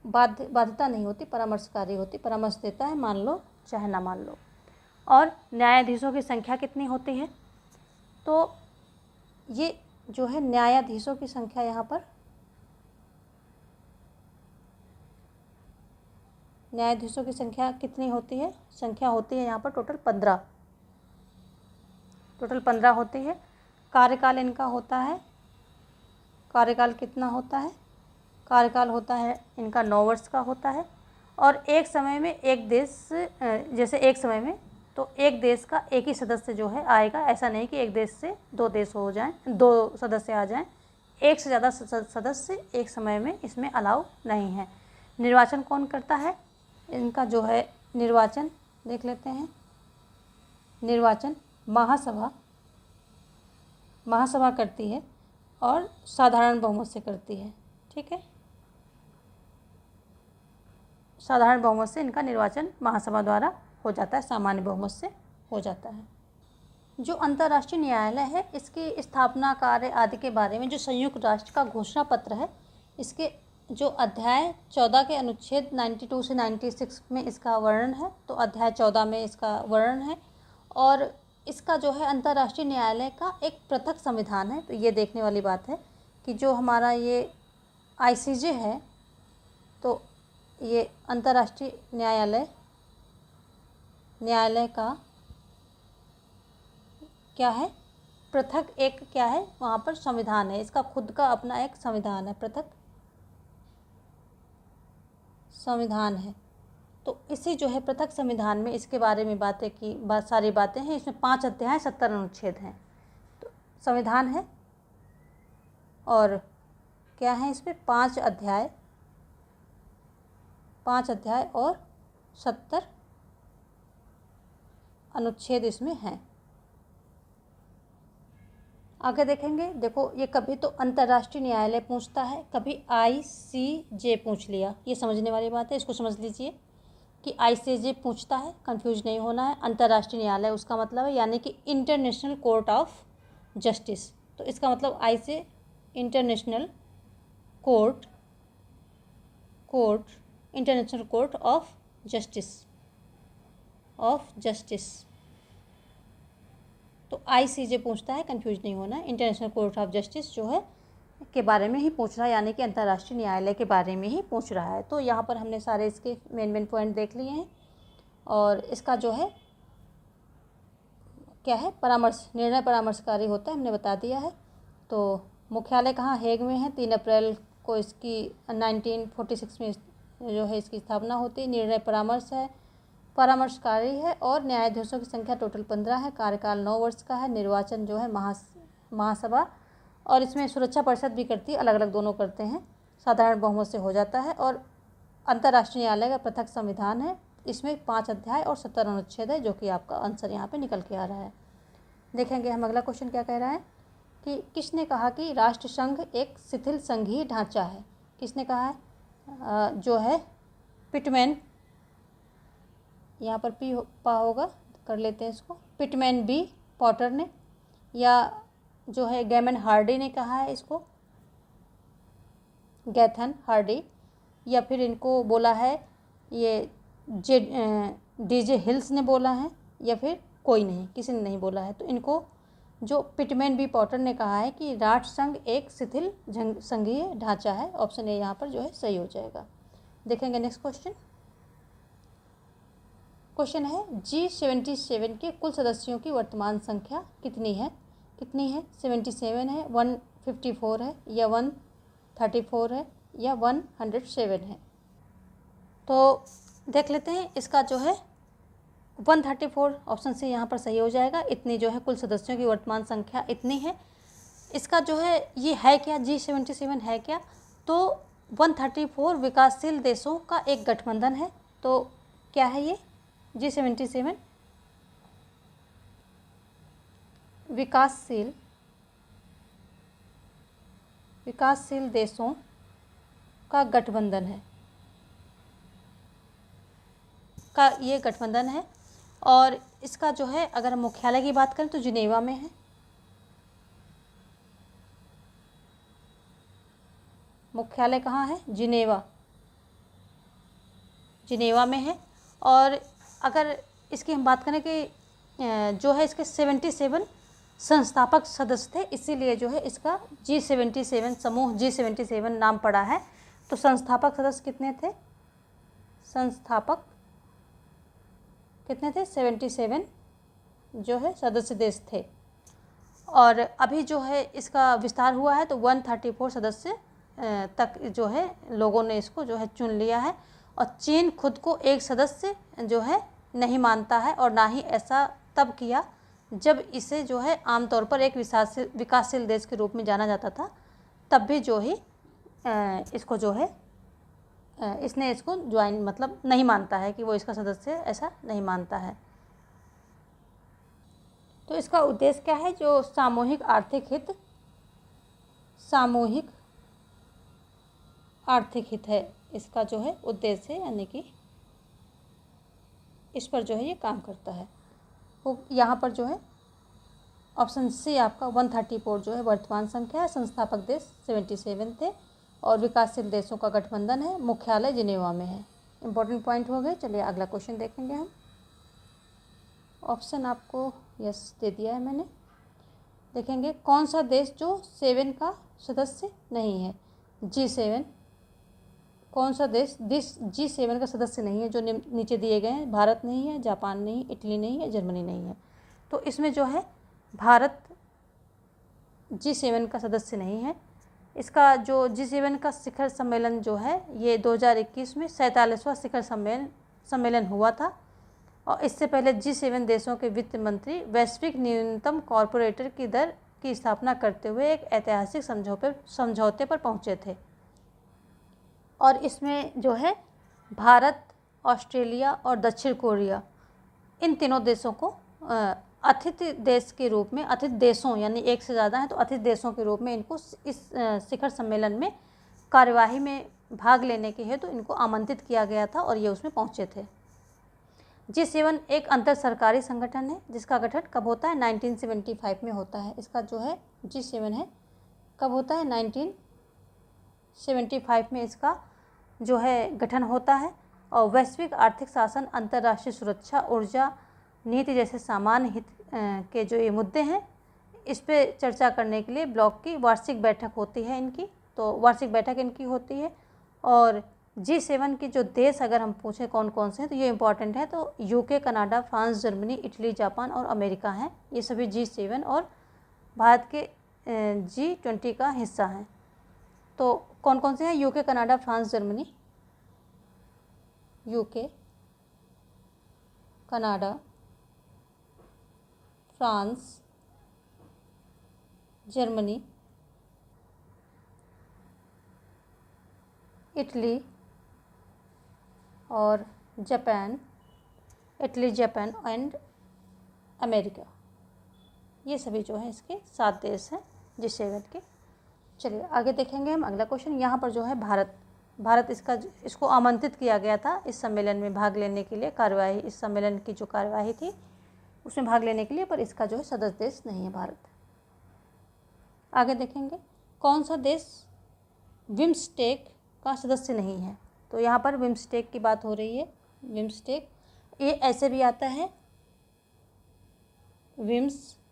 बाध्यता नहीं होती, परामर्शकारी होती, परामर्श देता है, मान लो चाहे ना मान लो। और न्यायाधीशों की संख्या कितनी होती है? तो ये जो है न्यायाधीशों की संख्या, यहाँ पर न्यायाधीशों की संख्या कितनी होती है? संख्या होती है यहाँ पर टोटल 15 होती है। कार्यकाल इनका होता है, कार्यकाल कितना होता है? कार्यकाल होता है इनका 9 वर्ष का होता है। और एक समय में एक देश, जैसे एक समय में तो एक देश का एक ही सदस्य जो है आएगा, ऐसा नहीं कि एक देश से 2 देश हो जाएं, 2 सदस्य आ जाएं। एक से ज़्यादा सदस्य एक समय में इसमें अलाउ नहीं है। निर्वाचन कौन करता है? इनका जो है निर्वाचन देख लेते हैं। निर्वाचन महासभा करती है और साधारण बहुमत से करती है। ठीक है, साधारण बहुमत से इनका निर्वाचन महासभा द्वारा हो जाता है, सामान्य बहुमत से हो जाता है। जो अंतर्राष्ट्रीय न्यायालय है, इसकी स्थापना, कार्य आदि के बारे में जो संयुक्त राष्ट्र का घोषणा पत्र है, इसके जो अध्याय 14 के अनुच्छेद 92 से 96 में इसका वर्णन है, तो अध्याय 14 में इसका वर्णन है। और इसका जो है अंतर्राष्ट्रीय न्यायालय का एक पृथक संविधान है। तो ये देखने वाली बात है कि जो हमारा ये ICJ है, तो ये अंतर्राष्ट्रीय न्यायालय का क्या है, पृथक एक क्या है वहाँ पर संविधान है। इसका खुद का अपना एक संविधान है, पृथक संविधान है। तो इसी जो है पृथक संविधान में इसके बारे में सारी बातें हैं। इसमें 5 अध्याय 70 अनुच्छेद हैं। तो संविधान है और क्या है, इसमें 5 अध्याय और 70 अनुच्छेद इसमें हैं। आगे देखेंगे। देखो, ये कभी तो अंतर्राष्ट्रीय न्यायालय पूछता है, कभी ICJ पूछ लिया। ये समझने वाली बात है, इसको समझ लीजिए कि ICJ पूछता है, कंफ्यूज नहीं होना है। अंतर्राष्ट्रीय न्यायालय उसका मतलब है यानी कि इंटरनेशनल कोर्ट ऑफ जस्टिस। तो इसका मतलब ICJ international court international court of justice. तो ICJ पूछता है, कंफ्यूज नहीं होना है। इंटरनेशनल कोर्ट ऑफ जस्टिस जो है के बारे में ही पूछ रहा है, यानी कि अंतर्राष्ट्रीय न्यायालय के बारे में ही पूछ रहा है। तो यहाँ पर हमने सारे इसके मेन पॉइंट देख लिए हैं। और इसका जो है क्या है, निर्णय परामर्शकारी होता है, हमने बता दिया है। तो मुख्यालय कहाँ, हेग में है। 3 अप्रैल को इसकी 1946 में जो है इसकी स्थापना होती है। निर्णय परामर्शकारी है और न्यायाधीशों की संख्या टोटल 15 है। कार्यकाल 9 वर्ष का है। निर्वाचन जो है महासभा और इसमें सुरक्षा परिषद भी करती है, अलग अलग दोनों करते हैं। साधारण बहुमत से हो जाता है। और अंतर्राष्ट्रीय न्यायालय का पृथक संविधान है। इसमें 5 अध्याय और 70 अनुच्छेद है, जो कि आपका आंसर यहाँ पे निकल के आ रहा है। देखेंगे हम अगला क्वेश्चन क्या कह रहा है कि किसने कहा कि राष्ट्रसंघ एक शिथिल संघीय ढांचा है। किसने कहा है, जो है पिटमैन, यहाँ पर पा होगा, कर लेते हैं इसको। पिटमैन B पॉटर ने, या जो है गैमन हार्डी ने कहा है इसको, गैथन हार्डी, या फिर इनको बोला है ये DJ हिल्स ने बोला है, या फिर कोई नहीं, किसी ने नहीं बोला है। तो इनको जो पिटमैन B पॉटर ने कहा है कि राष्ट्रसंघ एक शिथिल संघीय ढांचा है। ऑप्शन ए यहाँ पर जो है सही हो जाएगा। देखेंगे नेक्स्ट क्वेश्चन है G77 के कुल सदस्यों की वर्तमान संख्या कितनी है। 77 है, 154 है, या 134 है, या 107 है। तो देख लेते हैं। इसका जो है 134 ऑप्शन से यहाँ पर सही हो जाएगा। इतनी जो है कुल सदस्यों की वर्तमान संख्या इतनी है। इसका जो है ये है क्या, G77 है क्या, तो 134 विकासशील देशों का एक गठबंधन है। तो क्या है ये G77, विकासशील देशों का गठबंधन है, का ये गठबंधन है। और इसका जो है अगर मुख्यालय की बात करें तो जिनेवा में है। मुख्यालय कहाँ है, जिनेवा में है। और अगर इसकी हम बात करें कि जो है इसके 77 संस्थापक सदस्य थे, इसीलिए जो है इसका G77 समूह G77 नाम पड़ा है। तो संस्थापक सदस्य कितने थे, 77 जो है सदस्य देश थे। और अभी जो है इसका विस्तार हुआ है, तो 134 सदस्य तक जो है लोगों ने इसको जो है चुन लिया है। और चीन खुद को एक सदस्य जो है नहीं मानता है, और ना ही ऐसा तब किया जब इसे जो है आमतौर पर एक विकासशील देश के रूप में जाना जाता था। तब भी जो ही इसको जो है इसने इसको ज्वाइन मतलब नहीं मानता है कि वो इसका सदस्य, ऐसा नहीं मानता है। तो इसका उद्देश्य क्या है, जो सामूहिक आर्थिक हित है, इसका जो है उद्देश्य है, यानी कि इस पर जो है ये काम करता है। वो यहाँ पर जो है ऑप्शन सी आपका 134 जो है वर्तमान संख्या है। संस्थापक देश 77 थे। और विकासशील देशों का गठबंधन है, मुख्यालय जिनेवा में है। इंपॉर्टेंट पॉइंट हो गए। चलिए अगला क्वेश्चन देखेंगे हम। ऑप्शन आपको यस दे दिया है मैंने। देखेंगे कौन सा देश जो 7 का सदस्य नहीं है। G7 कौन सा देश G7 का सदस्य नहीं है, जो नीचे दिए गए हैं। भारत नहीं है, जापान नहीं, इटली नहीं है, जर्मनी नहीं है। तो इसमें जो है भारत G7 का सदस्य नहीं है। इसका जो G7 का शिखर सम्मेलन जो है ये 2021 में 47वां शिखर सम्मेलन हुआ था। और इससे पहले G7 देशों के वित्त मंत्री वैश्विक न्यूनतम कॉरपोरेटर की दर की स्थापना करते हुए एक ऐतिहासिक समझौते पर पहुंचे थे। और इसमें जो है भारत, ऑस्ट्रेलिया और दक्षिण कोरिया, इन तीनों देशों को अतिथि देश के रूप में, अतिथि देशों यानी एक से ज़्यादा हैं तो अतिथि देशों के रूप में इनको इस शिखर सम्मेलन में कार्यवाही में भाग लेने के हेतु इनको आमंत्रित किया गया था और ये उसमें पहुंचे थे। G7 एक अंतर सरकारी संगठन है जिसका गठन कब होता है, 1975 में होता है। इसका जो है G7 है कब होता है, 1975 में इसका जो है गठन होता है। और वैश्विक आर्थिक शासन, अंतर्राष्ट्रीय सुरक्षा, ऊर्जा नीति जैसे सामान्य हित के जो ये मुद्दे हैं इस पे चर्चा करने के लिए ब्लॉक की वार्षिक बैठक होती है इनकी। तो वार्षिक बैठक इनकी होती है। और G7 के जो देश अगर हम पूछें कौन कौन से हैं तो ये इंपॉर्टेंट है। तो UK, Canada, France, Germany, Italy, Japan और अमेरिका हैं। ये सभी G7 और भारत के G20 का हिस्सा हैं। तो कौन कौन से हैं, UK, Canada, France, Germany, UK, Canada, France, Germany, Italy और Japan, Italy, Japan and America. ये सभी जो है इसके 7 देश हैं G7 के। चलिए आगे देखेंगे हम अगला क्वेश्चन। यहाँ पर जो है भारत इसको आमंत्रित किया गया था इस सम्मेलन में भाग लेने के लिए, कार्यवाही, इस सम्मेलन की जो कार्यवाही थी उसमें भाग लेने के लिए, पर इसका जो है सदस्य देश नहीं है भारत। आगे देखेंगे कौन सा देश बिम्स्टेक का सदस्य नहीं है। तो यहाँ पर बिम्स्टेक की बात हो रही है। बिम्स्टेक ये ऐसे भी आता है, बिम्स्टेक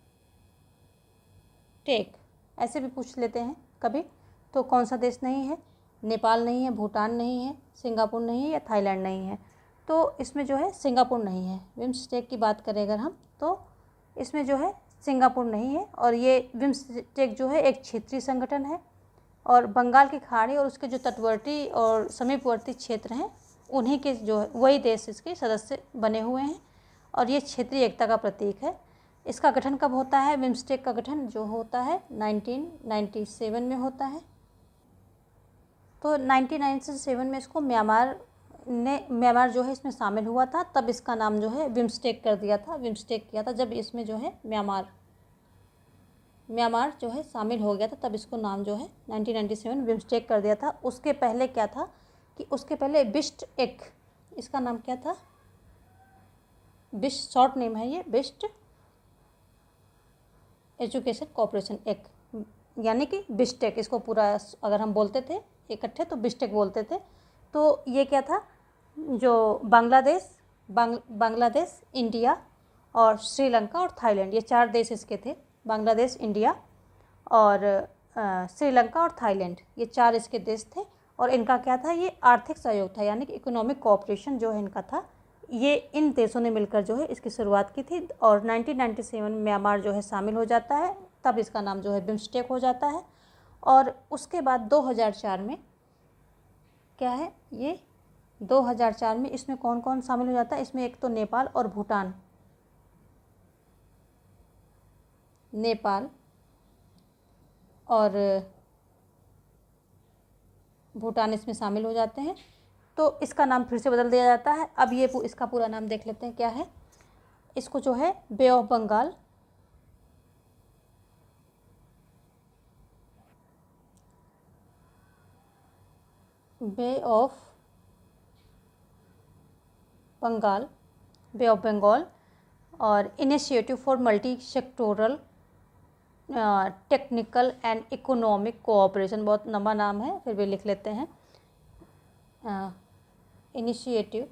ऐसे भी पूछ लेते हैं कभी। तो कौन सा देश नहीं है, नेपाल नहीं है, भूटान नहीं है, सिंगापुर नहीं है या थाईलैंड नहीं है। तो इसमें जो है सिंगापुर नहीं है। बिम्स्टेक की बात करें अगर हम तो इसमें जो है सिंगापुर नहीं है। और ये बिम्स्टेक जो है एक क्षेत्रीय संगठन है और बंगाल की खाड़ी और उसके जो तटवर्ती और समीपवर्ती क्षेत्र हैं उन्हीं के जो है वही देश इसके सदस्य बने हुए हैं। और ये क्षेत्रीय एकता का प्रतीक है। इसका गठन कब होता है, बिम्स्टेक का गठन जो होता है 1997 में होता है। तो 1997 में इसको म्यांमार जो है इसमें शामिल हुआ था, तब इसका नाम जो है बिम्स्टेक कर दिया था, बिम्स्टेक किया था। जब इसमें जो है म्यांमार जो है शामिल हो गया था तब इसको नाम जो है 1997 बिम्स्टेक कर दिया था। उसके पहले क्या था कि उसके पहले बिस्ट एक, इसका नाम क्या था, बिस्ट शॉर्ट नेम है ये, बिस्ट एजुकेशन कोऑपरेशन एक, यानी कि बिस्टेक, इसको पूरा अगर हम बोलते थे इकट्ठे तो बिस्टेक बोलते थे। तो ये क्या था, जो बांग्लादेश, इंडिया और श्रीलंका और थाईलैंड, ये 4 देश इसके थे। बांग्लादेश, इंडिया और श्रीलंका और थाईलैंड, ये 4 इसके देश थे। और इनका क्या था, ये आर्थिक सहयोग था, यानी कि इकोनॉमिक कोऑपरेशन जो है इनका था। ये इन देशों ने मिलकर जो है इसकी शुरुआत की थी। और 1997 में म्यांमार जो है शामिल हो जाता है, तब इसका नाम जो है बिम्स्टेक हो जाता है। और उसके बाद 2004 में क्या है, ये 2004 में इसमें कौन कौन शामिल हो जाता है, इसमें एक तो नेपाल और भूटान, नेपाल और भूटान इसमें शामिल हो जाते हैं। तो इसका नाम फिर से बदल दिया जाता है। अब ये इसका पूरा नाम देख लेते हैं क्या है। इसको जो है bay of Bengal, bay of Bengal और initiative for multi sectoral technical and economic cooperation, बहुत लंबा नाम है फिर भी लिख लेते हैं। Initiative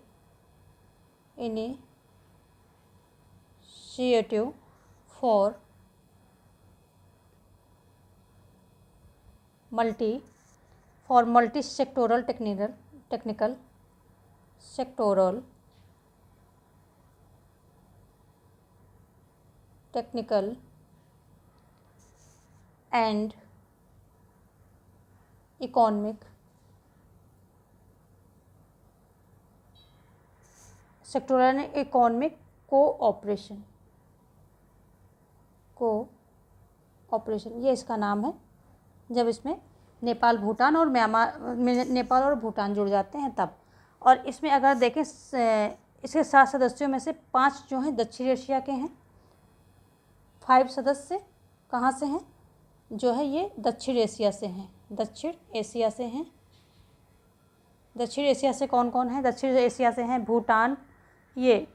for multi sectoral technical and economic sectoral and economic cooperation, ये इसका नाम है। जब इसमें नेपाल भूटान और भूटान जुड़ जाते हैं तब। और इसमें अगर देखें इसके 7 सदस्यों में से 5 जो हैं दक्षिण एशिया के हैं। 5 सदस्य कहाँ से हैं? जो है ये दक्षिण एशिया से हैं। दक्षिण एशिया से कौन कौन है? दक्षिण एशिया से हैं भूटान, ये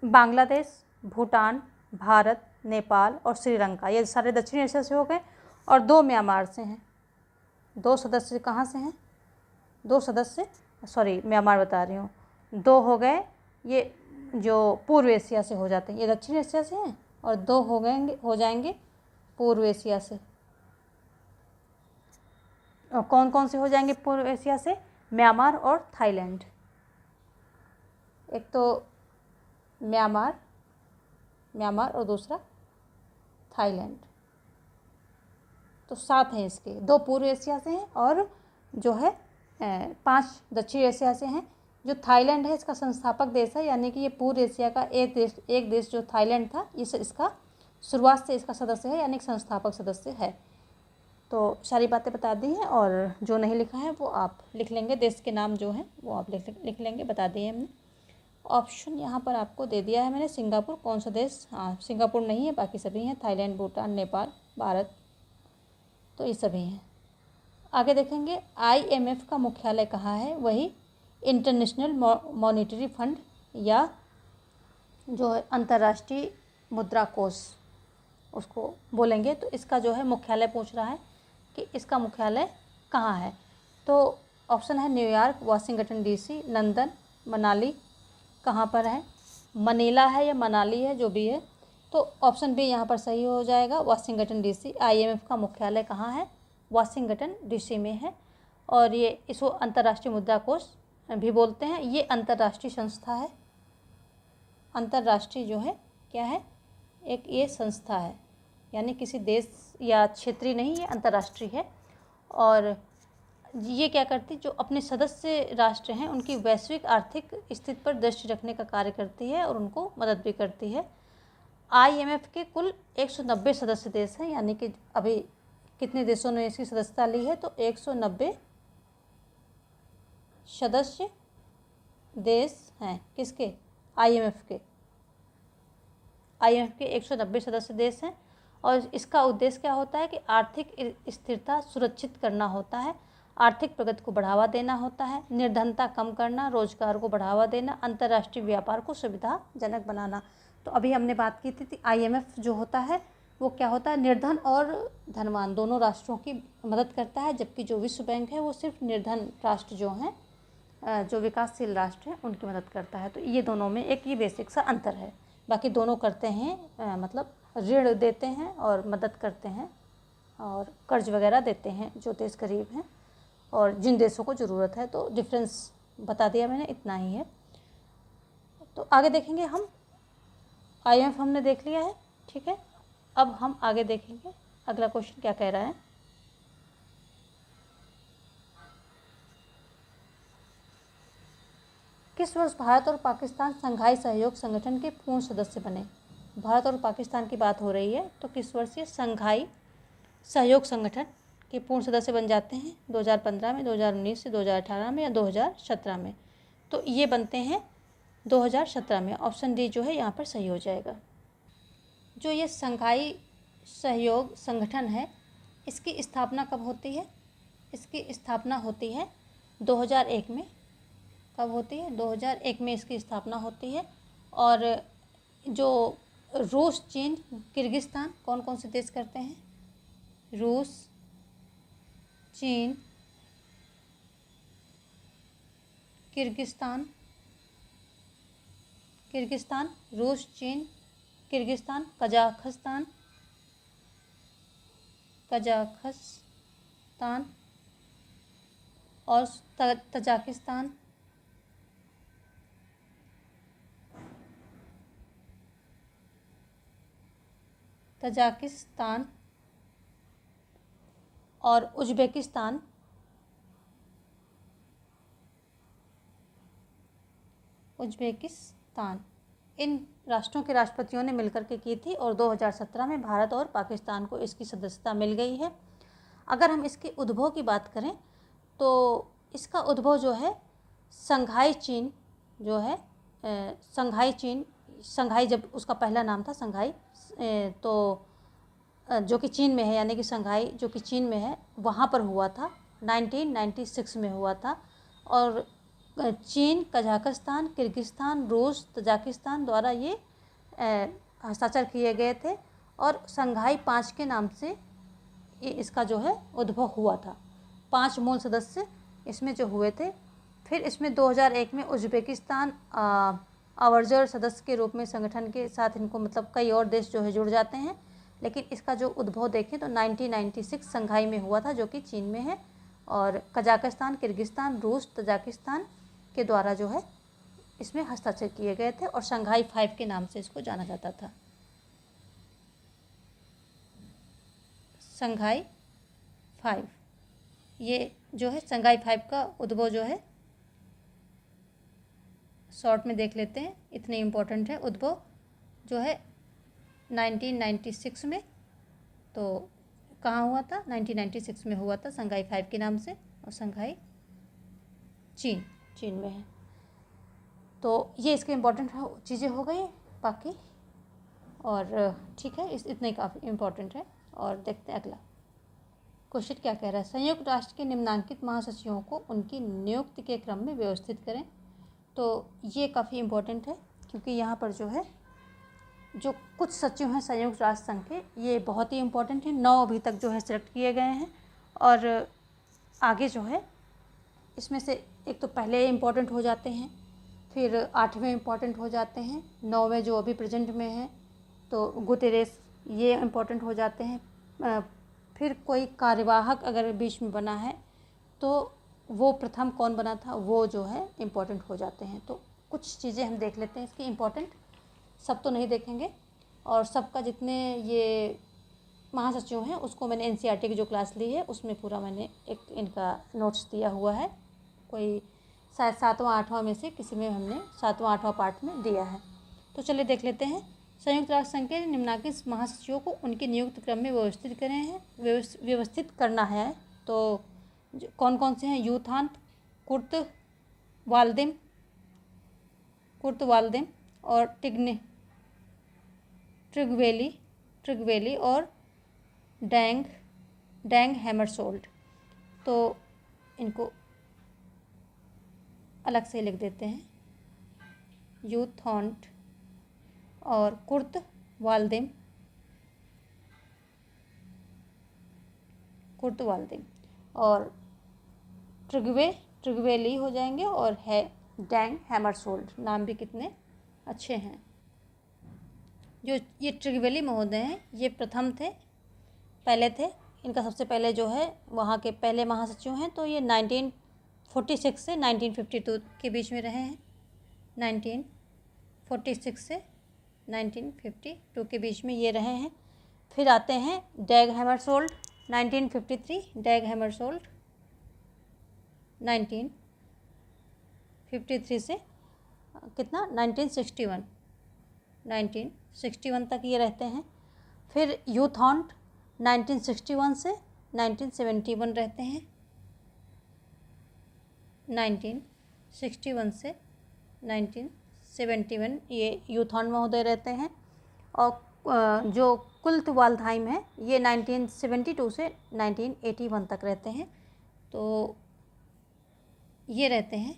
बांग्लादेश, भूटान, भारत, नेपाल और श्रीलंका, ये सारे दक्षिण एशिया से हो गए। और 2 म्यांमार से हैं। 2 सदस्य कहाँ से हैं? 2 सदस्य, सॉरी म्यांमार बता रही हूँ, 2 हो गए ये जो पूर्व एशिया से हो जाते हैं, ये दक्षिण एशिया से हैं। और 2 हो जाएंगे पूर्व एशिया से। और कौन कौन से हो जाएंगे पूर्व एशिया से? म्यांमार और थाईलैंड। एक तो म्यांमार और दूसरा थाईलैंड। तो 7 हैं इसके, 2 पूर्व एशिया से हैं और जो है 5 दक्षिण एशिया से हैं। जो थाईलैंड है इसका संस्थापक देश है, यानी कि ये पूर्व एशिया का एक देश जो थाईलैंड था, इसका शुरुआत से इसका सदस्य है, यानी कि संस्थापक सदस्य है। तो सारी बातें बता दी हैं और जो नहीं लिखा है वो आप लिख लेंगे, देश के नाम जो हैं वो आप लिख लेंगे, बता दिए हमने। ऑप्शन यहाँ पर आपको दे दिया है मैंने, सिंगापुर कौन सा देश? हाँ, सिंगापुर नहीं है, बाकी सभी हैं, थाईलैंड, भूटान, नेपाल, भारत, तो ये सभी हैं। आगे देखेंगे IMF का मुख्यालय कहाँ है? वही इंटरनेशनल मॉनेटरी फंड या जो है अंतर्राष्ट्रीय मुद्रा कोष उसको बोलेंगे। तो इसका जो है मुख्यालय पूछ रहा है कि इसका मुख्यालय कहाँ है। तो ऑप्शन है New York, Washington DC, London, Manali, कहाँ पर है? मनीला है या मनाली है, जो भी है। तो ऑप्शन बी यहाँ पर सही हो जाएगा, वाशिंगटन DC। IMF का मुख्यालय कहाँ है? वाशिंगटन DC में है। और ये इसको अंतर्राष्ट्रीय मुद्रा कोष भी बोलते हैं। ये अंतर्राष्ट्रीय संस्था है। अंतर्राष्ट्रीय जो है क्या है? एक ये संस्था है, यानी किसी देश या क्षेत्रीय नहीं, ये अंतर्राष्ट्रीय है। और ये क्या करती? जो अपने सदस्य राष्ट्र हैं उनकी वैश्विक आर्थिक स्थिति पर दृष्टि रखने का कार्य करती है और उनको मदद भी करती है। IMF के कुल 190 सदस्य देश हैं, यानी कि अभी कितने देशों ने इसकी सदस्यता ली है? तो 190 सदस्य देश हैं। किसके? IMF के। IMF के 190 सदस्य देश हैं। और इसका उद्देश्य क्या होता है कि आर्थिक स्थिरता सुरक्षित करना होता है, आर्थिक प्रगति को बढ़ावा देना होता है, निर्धनता कम करना, रोजगार को बढ़ावा देना, अंतर्राष्ट्रीय व्यापार को सुविधाजनक बनाना। तो अभी हमने बात की थी IMF जो होता है वो क्या होता है? निर्धन और धनवान दोनों राष्ट्रों की मदद करता है, जबकि जो विश्व बैंक है वो सिर्फ निर्धन राष्ट्र जो हैं, जो विकासशील राष्ट्र हैं, उनकी मदद करता है। तो ये दोनों में एक ये बेसिक सा अंतर है। बाकी दोनों करते हैं, मतलब ऋण देते हैं और मदद करते हैं और कर्ज वगैरह देते हैं जो देश गरीब हैं और जिन देशों को ज़रूरत है। तो डिफरेंस बता दिया मैंने, इतना ही है। तो आगे देखेंगे हम। IMF हमने देख लिया है, ठीक है। अब हम आगे देखेंगे अगला क्वेश्चन क्या कह रहा है। किस वर्ष भारत और पाकिस्तान संघाई सहयोग संगठन के पूर्ण सदस्य बने? भारत और पाकिस्तान की बात हो रही है, तो किस वर्ष ये संघाई सहयोग संगठन के पूर्ण सदस्य बन जाते हैं? 2015 में, 2019 से 2018 में या 2017 में? तो ये बनते हैं 2017 में। ऑप्शन डी जो है यहाँ पर सही हो जाएगा। जो ये संघाई सहयोग संगठन है, इसकी स्थापना कब होती है? इसकी स्थापना होती है 2001 में। कब होती है? 2001 में इसकी स्थापना होती है। और जो रूस, चीन, किर्गिस्तान कौन कौन से देश करते हैं? रूस, चीन, किर्गिस्तान, रूस, चीन, किर्गिस्तान, कजाकिस्तान और तजाकिस्तान, और उज़्बेकिस्तान, इन राष्ट्रों के राष्ट्रपतियों ने मिलकर के की थी और 2017 में भारत और पाकिस्तान को इसकी सदस्यता मिल गई है। अगर हम इसके उद्भव की बात करें तो इसका उद्भव जो है संघाई चीन जो है, संघाई जब उसका पहला नाम था संघाई, तो जो कि चीन में है, यानी कि संघाई जो कि चीन में है, वहाँ पर हुआ था, 1996 में हुआ था। और चीन, कजाकिस्तान, किर्गिस्तान, रूस, तजाकिस्तान द्वारा ये हस्ताक्षर किए गए थे और संघाई 5 के नाम से इसका जो है उद्भव हुआ था। 5 मूल सदस्य इसमें जो हुए थे। फिर इसमें 2001 में उज़्बेकिस्तान आवर्जर सदस्य के रूप में संगठन के साथ इनको मतलब कई और देश जो है जुड़ जाते हैं, लेकिन इसका जो उद्भव देखें तो 1996 संघाई में हुआ था, जो कि चीन में है। और कजाकिस्तान, किर्गिस्तान, रूस, तजाकिस्तान के द्वारा जो है इसमें हस्ताक्षर किए गए थे और संघाई 5 के नाम से इसको जाना जाता था। संघाई 5, ये जो है संघाई 5 का उद्भव जो है शॉर्ट में देख लेते हैं, इतने इम्पोर्टेंट है। उद्भव जो है 1996 में, तो कहाँ हुआ था? 1996 में हुआ था संघाई 5 के नाम से, और संघाई चीन में है। तो ये इसके इम्पोर्टेंट चीज़ें हो गई बाकी, और ठीक है, इतने काफ़ी इम्पोर्टेंट है। और देखते हैं अगला क्वेश्चन क्या कह रहा है। संयुक्त राष्ट्र के निम्नांकित महासचिवों को उनकी नियुक्ति के क्रम में व्यवस्थित करें। तो ये काफ़ी इम्पोर्टेंट है, क्योंकि यहाँ पर जो है जो कुछ सचिव हैं संयुक्त राष्ट्र संघ के, ये बहुत ही इम्पोर्टेंट है। 9 अभी तक जो है सिलेक्ट किए गए हैं, और आगे जो है इसमें से एक तो पहले इम्पोर्टेंट हो जाते हैं, फिर 8वें इम्पोर्टेंट हो जाते हैं, 9वें जो अभी प्रेजेंट में है तो गुतेरेस, ये इम्पोर्टेंट हो जाते हैं। फिर कोई कार्यवाहक अगर बीच में बना है तो वो प्रथम कौन बना था, वो जो है इम्पोर्टेंट हो जाते हैं। तो कुछ चीज़ें हम देख लेते हैं इसकी इम्पोर्टेंट, सब तो नहीं देखेंगे। और सबका जितने ये महासचिव हैं उसको मैंने एनसीईआरटी की जो क्लास ली है उसमें पूरा मैंने एक इनका नोट्स दिया हुआ है। कोई शायद 7वां 8वां में से किसी में हमने 7वां 8वां पार्ट में दिया है। तो चलिए देख लेते हैं। संयुक्त राष्ट्र संघ के निम्नांकित महासचिवों को उनके नियुक्त क्रम में व्यवस्थित करना है। तो कौन कौन से हैं? यूथान, कुर्त वाल्दिम और ट्रिगवेली और डैंग हैमरशोल्ड। तो इनको अलग से लिख देते हैं, यूथॉन्ट और कुर्त वाल्दिम और ट्रिगवेली हो जाएंगे, और है डैंग हैमरशोल्ड। नाम भी कितने अच्छे हैं। जो ये ट्रिगवेली महोदय हैं, ये प्रथम थे, पहले थे। इनका सबसे पहले जो है वहाँ के पहले महासचिव हैं। तो ये 1946 से 1952 के बीच में रहे हैं। 1946 से 1952 के बीच में ये रहे हैं। फिर आते हैं डैग हैमरशोल्ड, 1953। डैग हैमरशोल्ड 1953 से कितना 1961 तक ये रहते हैं। फिर यूथॉन्ट 1961 से 1971 रहते हैं। 1961 से 1971 ये यूथॉन्ट महोदय रहते हैं। और जो कुल्त वाल्दहाइम है ये 1972 से 1981 तक रहते हैं। तो ये रहते हैं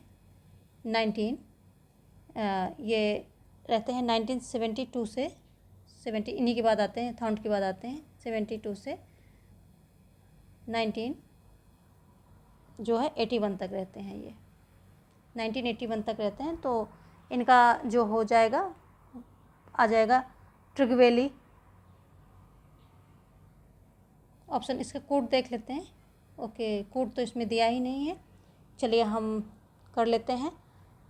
1972 से 70, इन्हीं के बाद आते हैं, थॉन्ट के बाद आते हैं 72 से 19 जो है 81 तक रहते हैं। ये 1981 तक रहते हैं। तो इनका जो हो जाएगा, आ जाएगा ट्रिगवेली ऑप्शन। इसका कोड देख लेते हैं। ओके, कोड तो इसमें दिया ही नहीं है। चलिए हम कर लेते हैं,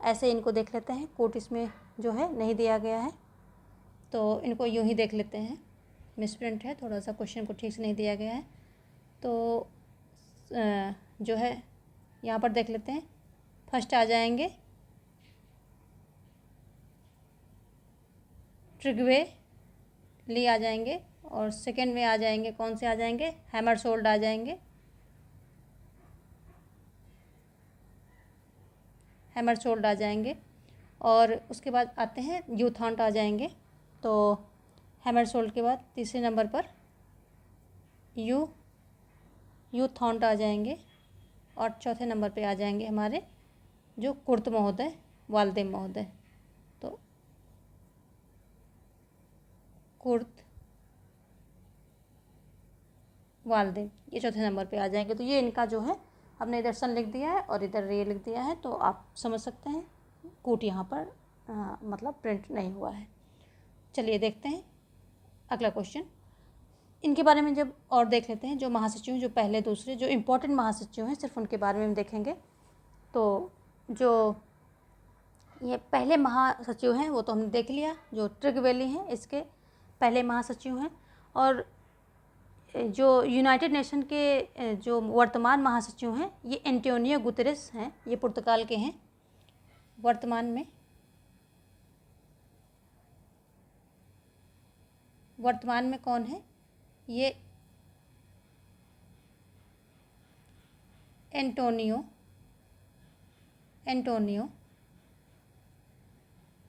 ऐसे इनको देख लेते हैं। कोड इसमें जो है नहीं दिया गया है, तो इनको यूं ही देख लेते हैं। मिसप्रिंट है, थोड़ा सा क्वेश्चन को ठीक से नहीं दिया गया है। तो जो है यहाँ पर देख लेते हैं। फर्स्ट आ जाएंगे ट्रिगवेली आ जाएंगे, और सेकंड में आ जाएंगे, कौन से आ जाएंगे, हैमरसोल्ड आ जाएंगे। हैमरसोल्ड आ जाएंगे। और उसके बाद आते हैं यूथॉन्ट आ जाएंगे। तो हैमरसोल्ड के बाद तीसरे नंबर पर यूथॉन्ट आ जाएंगे। और चौथे नंबर पे आ जाएंगे हमारे जो कुर्त महोदय, वाल्देम महोदय। तो कुर्त वाल्देम ये चौथे नंबर पे आ जाएंगे। तो ये इनका जो है, हमने इधर सन लिख दिया है और इधर रे लिख दिया है, तो आप समझ सकते हैं कूट यहाँ पर मतलब प्रिंट नहीं हुआ है। चलिए देखते हैं अगला क्वेश्चन। इनके बारे में जब और देख लेते हैं, जो महासचिव, जो पहले दूसरे जो इम्पोर्टेंट महासचिव हैं, सिर्फ उनके बारे में हम देखेंगे। तो जो ये पहले महासचिव हैं वो तो हमने देख लिया, जो ट्रिगवेली हैं इसके पहले महासचिव हैं। और जो यूनाइटेड नेशन के जो वर्तमान महासचिव हैं, ये एंटोनियो गुतेरेस हैं। ये पुर्तगाल के हैं वर्तमान में। वर्तमान में कौन है, ये एंटोनियो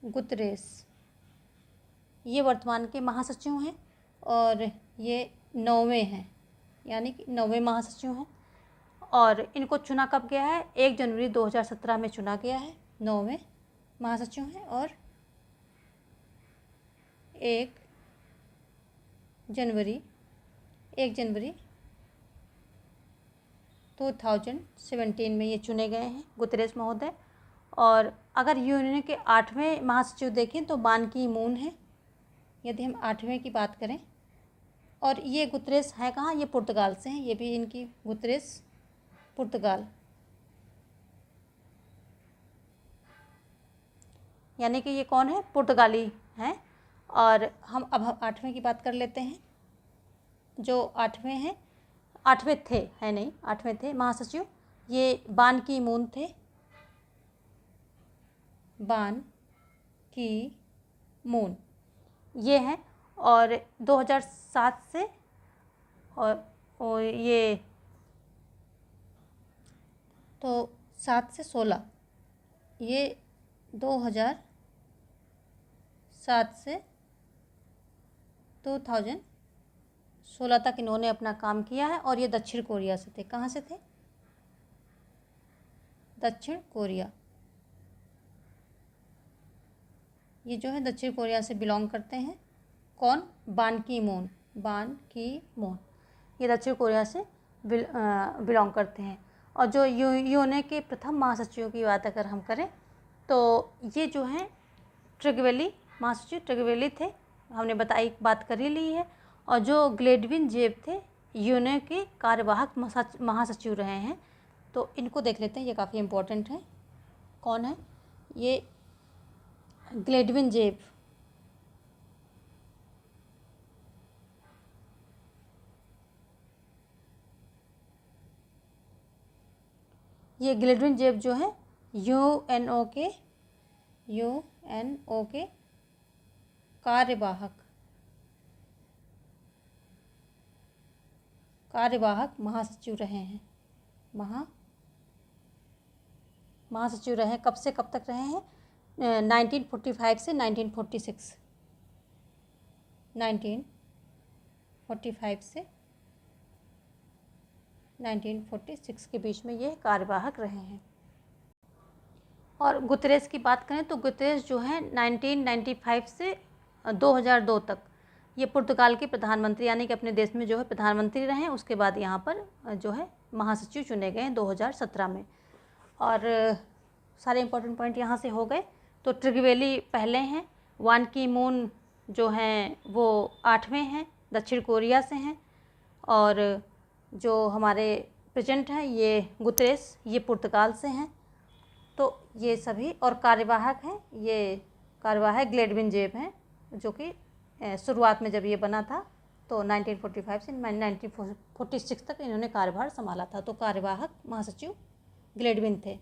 गुतेरेस, ये वर्तमान के महासचिव हैं। और ये 9वें हैं, यानी कि 9वें महासचिव हैं। और इनको चुना कब गया है, 1 जनवरी 2017 में चुना गया है। 9वें महासचिव हैं। और 1 जनवरी 2017 में ये चुने गए हैं गुतेरेस महोदय। और अगर यूएन के 8वें महासचिव देखें तो बान की मून है, यदि हम 8वें की बात करें। और ये गुतेरेस है कहाँ, ये पुर्तगाल से हैं। ये भी इनकी गुतेरेस पुर्तगाल, यानी कि ये कौन है, पुर्तगाली हैं। और हम 8वें की बात कर लेते हैं। जो 8वें हैं, 8वें थे, है नहीं, 8वें थे महासचिव, ये बान की मून थे। बान की मून ये हैं। और 2007 से और ये तो 7 से 16, ये 2007 से 2016 तक इन्होंने अपना काम किया है। और ये दक्षिण कोरिया से थे। कहाँ से थे, दक्षिण कोरिया। ये जो है दक्षिण कोरिया से बिलोंग करते हैं। कौन, बान की मून ये दक्षिण कोरिया से बिलोंग करते हैं। और जो यूएन के प्रथम महासचिव की बात अगर हम करें तो ये जो हैं ट्रिगवेली महासचिव, ट्रिगवेली थे, हमने बात कर ही ली है। और जो ग्लेडविन जेब थे, यूएन के कार्यवाहक महासचिव रहे हैं। तो इनको देख लेते हैं, ये काफ़ी इम्पोर्टेंट है। कौन है, ये ग्लेडविन जेब। ये ग्लेडविन जेब जो है यूएनओ के कार्यवाहक महासचिव रहे हैं। महासचिव रहे, कब से कब तक रहे हैं, 1945 से 1946, 1945 से 1946 के बीच में ये कार्यवाहक रहे हैं। और गुतेरेस की बात करें तो गुतेरेस जो है 1995 से 2002 तक ये पुर्तगाल के प्रधानमंत्री यानी कि अपने देश में जो है प्रधानमंत्री रहे, उसके बाद यहाँ पर जो है महासचिव चुने गए 2017 में। और सारे इंपॉर्टेंट पॉइंट यहाँ से हो गए। तो ट्रिगवेली पहले हैं, वान की मून जो हैं वो 8वें हैं, दक्षिण कोरिया से हैं। और जो हमारे प्रेसिडेंट हैं ये गुतेरेस, ये पुर्तगाल से हैं। तो ये सभी, और कार्यवाहक हैं, ये कार्यवाहक ग्लेडविन जेब हैं, जो कि शुरुआत में जब ये बना था तो 1945 से 1946 तक इन्होंने कार्यभार संभाला था। तो कार्यवाहक महासचिव ग्लेडविन थे।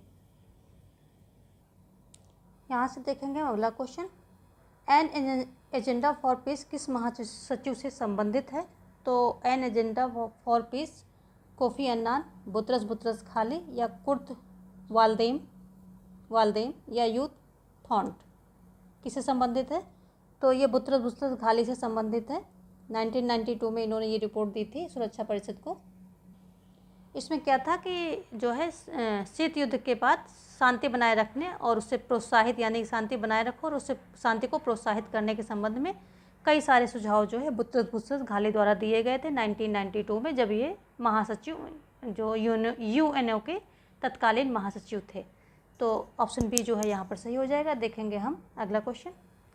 यहाँ से देखेंगे अगला question, an agenda for piece किस महासचिव से संबंधित है? तो an agenda for piece Kofi Annan, Boutros Boutros खाली या कुर्त वालदेम या यूथ थॉन्ट किससे संबंधित है? तो ये बुतरस बुतरस खाली से संबंधित है। 1992 में इन्होंने ये रिपोर्ट दी थी सुरक्षा परिषद को। इसमें क्या था कि जो है शीत युद्ध के बाद शांति बनाए रखने और उससे प्रोत्साहित, यानी शांति बनाए रखो और उससे शांति को प्रोत्साहित करने के संबंध में कई सारे सुझाव जो है बुतरस बुतरस घाली द्वारा दिए गए थे 1992 में, जब ये महासचिव जो यूएनओ के तत्कालीन महासचिव थे। तो ऑप्शन बी जो है यहाँ पर सही हो जाएगा। देखेंगे हम अगला क्वेश्चन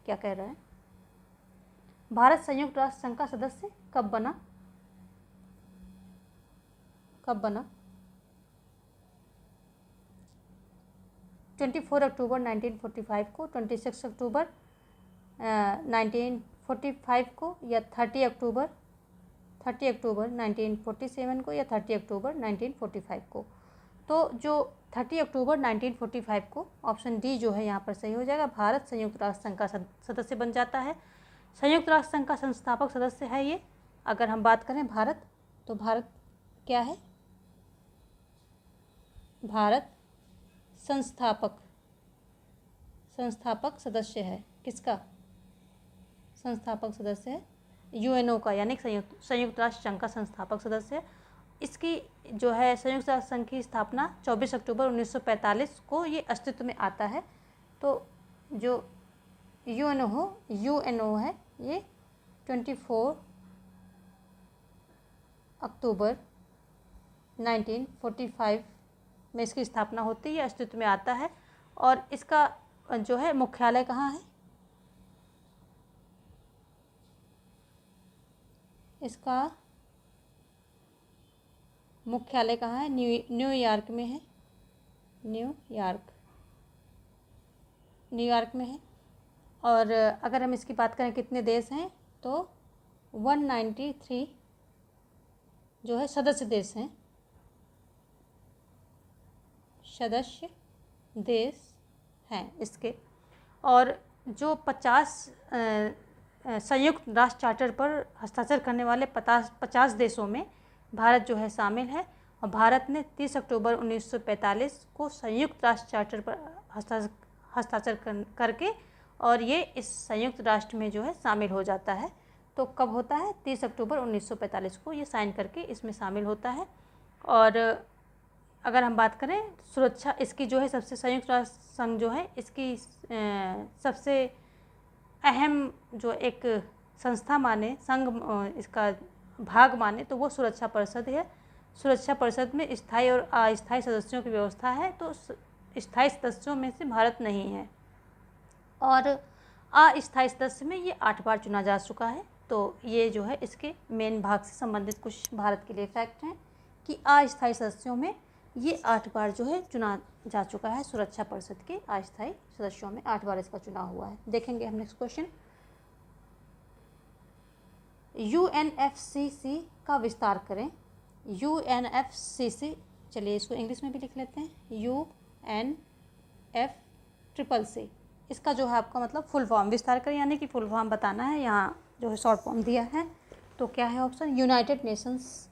क्या कह रहा है। भारत संयुक्त राष्ट्र संघ का सदस्य कब बना? 24 अक्टूबर 1945 को, 26 अक्टूबर 1945 को, या 30 अक्टूबर 1947 को, या 30 अक्टूबर 1945 को। तो जो 30 अक्टूबर 1945 को, ऑप्शन डी जो है यहाँ पर सही हो जाएगा। भारत संयुक्त राष्ट्र संघ का सदस्य बन जाता है। संयुक्त राष्ट्र संघ का संस्थापक सदस्य है ये। अगर हम बात करें भारत, तो भारत क्या है? भारत संस्थापक सदस्य है। किसका संस्थापक सदस्य है? यूएनओ का, यानी संयुक्त राष्ट्र संघ का संस्थापक सदस्य है। इसकी जो है संयुक्त राष्ट्र संघ की स्थापना 24 अक्टूबर 1945 को ये अस्तित्व में आता है। तो जो यूएनओ है ये 24 अक्टूबर 1945 में इसकी स्थापना होती है, अस्तित्व में आता है। और इसका जो है मुख्यालय कहाँ है? इसका मुख्यालय कहाँ है? न्यूयॉर्क में है। न्यूयॉर्क में है। और अगर हम इसकी बात करें कितने देश हैं, तो 193 जो है सदस्य देश हैं, सदस्य देश हैं इसके। और जो 50 संयुक्त राष्ट्र चार्टर पर हस्ताक्षर करने वाले 50 देशों में भारत जो है शामिल है। और भारत ने 30 अक्टूबर 1945 को संयुक्त राष्ट्र चार्टर पर हस्ताक्षर करके और ये इस संयुक्त राष्ट्र में जो है शामिल हो जाता है। तो कब होता है? 30 अक्टूबर 1945 को ये साइन करके इसमें शामिल होता है। और अगर हम बात करें सुरक्षा, इसकी जो है सबसे संयुक्त राष्ट्र संघ जो है इसकी सबसे अहम जो एक संस्था माने, संघ इसका भाग माने, तो वो सुरक्षा परिषद है। सुरक्षा परिषद में स्थायी और अस्थायी सदस्यों की व्यवस्था है। तो स्थायी सदस्यों में से भारत नहीं है। और अस्थायी सदस्य में ये 8 बार चुना जा चुका है। तो ये जो है इसके मेन भाग से संबंधित कुछ भारत के लिए फैक्ट हैं कि अस्थायी सदस्यों में ये 8 बार जो है चुना जा चुका है। सुरक्षा परिषद के अस्थायी सदस्यों में 8 बार इसका चुनाव हुआ है। देखेंगे हम नेक्स्ट क्वेश्चन। UNFCCC का विस्तार करें। UNFCCC, चलिए इसको इंग्लिश में भी लिख लेते हैं, UNFCCC। इसका जो है आपका मतलब फुल फॉर्म विस्तार करें, यानी कि फुल फॉर्म बताना है। यहाँ जो है शॉर्ट फॉर्म दिया है। तो क्या है option? United Nations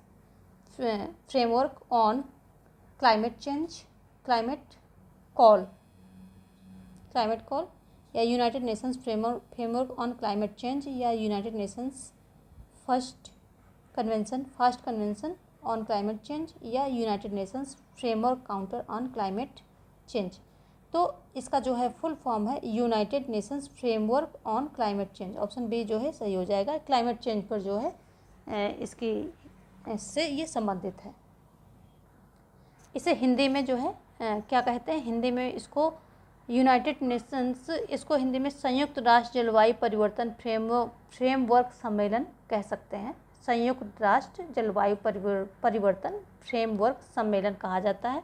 framework on climate change, climate call, या United Nations framework on climate change, या United Nations fast convention on climate change, या United Nations framework counter on climate change. तो इसका जो है फुल फॉर्म है United Nations framework on climate change. Option B जो है सही हो जाएगा। क्लाइमेट चेंज पर जो है इससे ये संबंधित है। इसे हिंदी में जो है क्या कहते हैं, हिंदी में इसको यूनाइटेड नेशंस, इसको हिंदी में संयुक्त राष्ट्र जलवायु परिवर्तन फ्रेमवर्क सम्मेलन कह सकते हैं। संयुक्त राष्ट्र जलवायु परिवर्तन फ्रेमवर्क सम्मेलन कहा जाता है।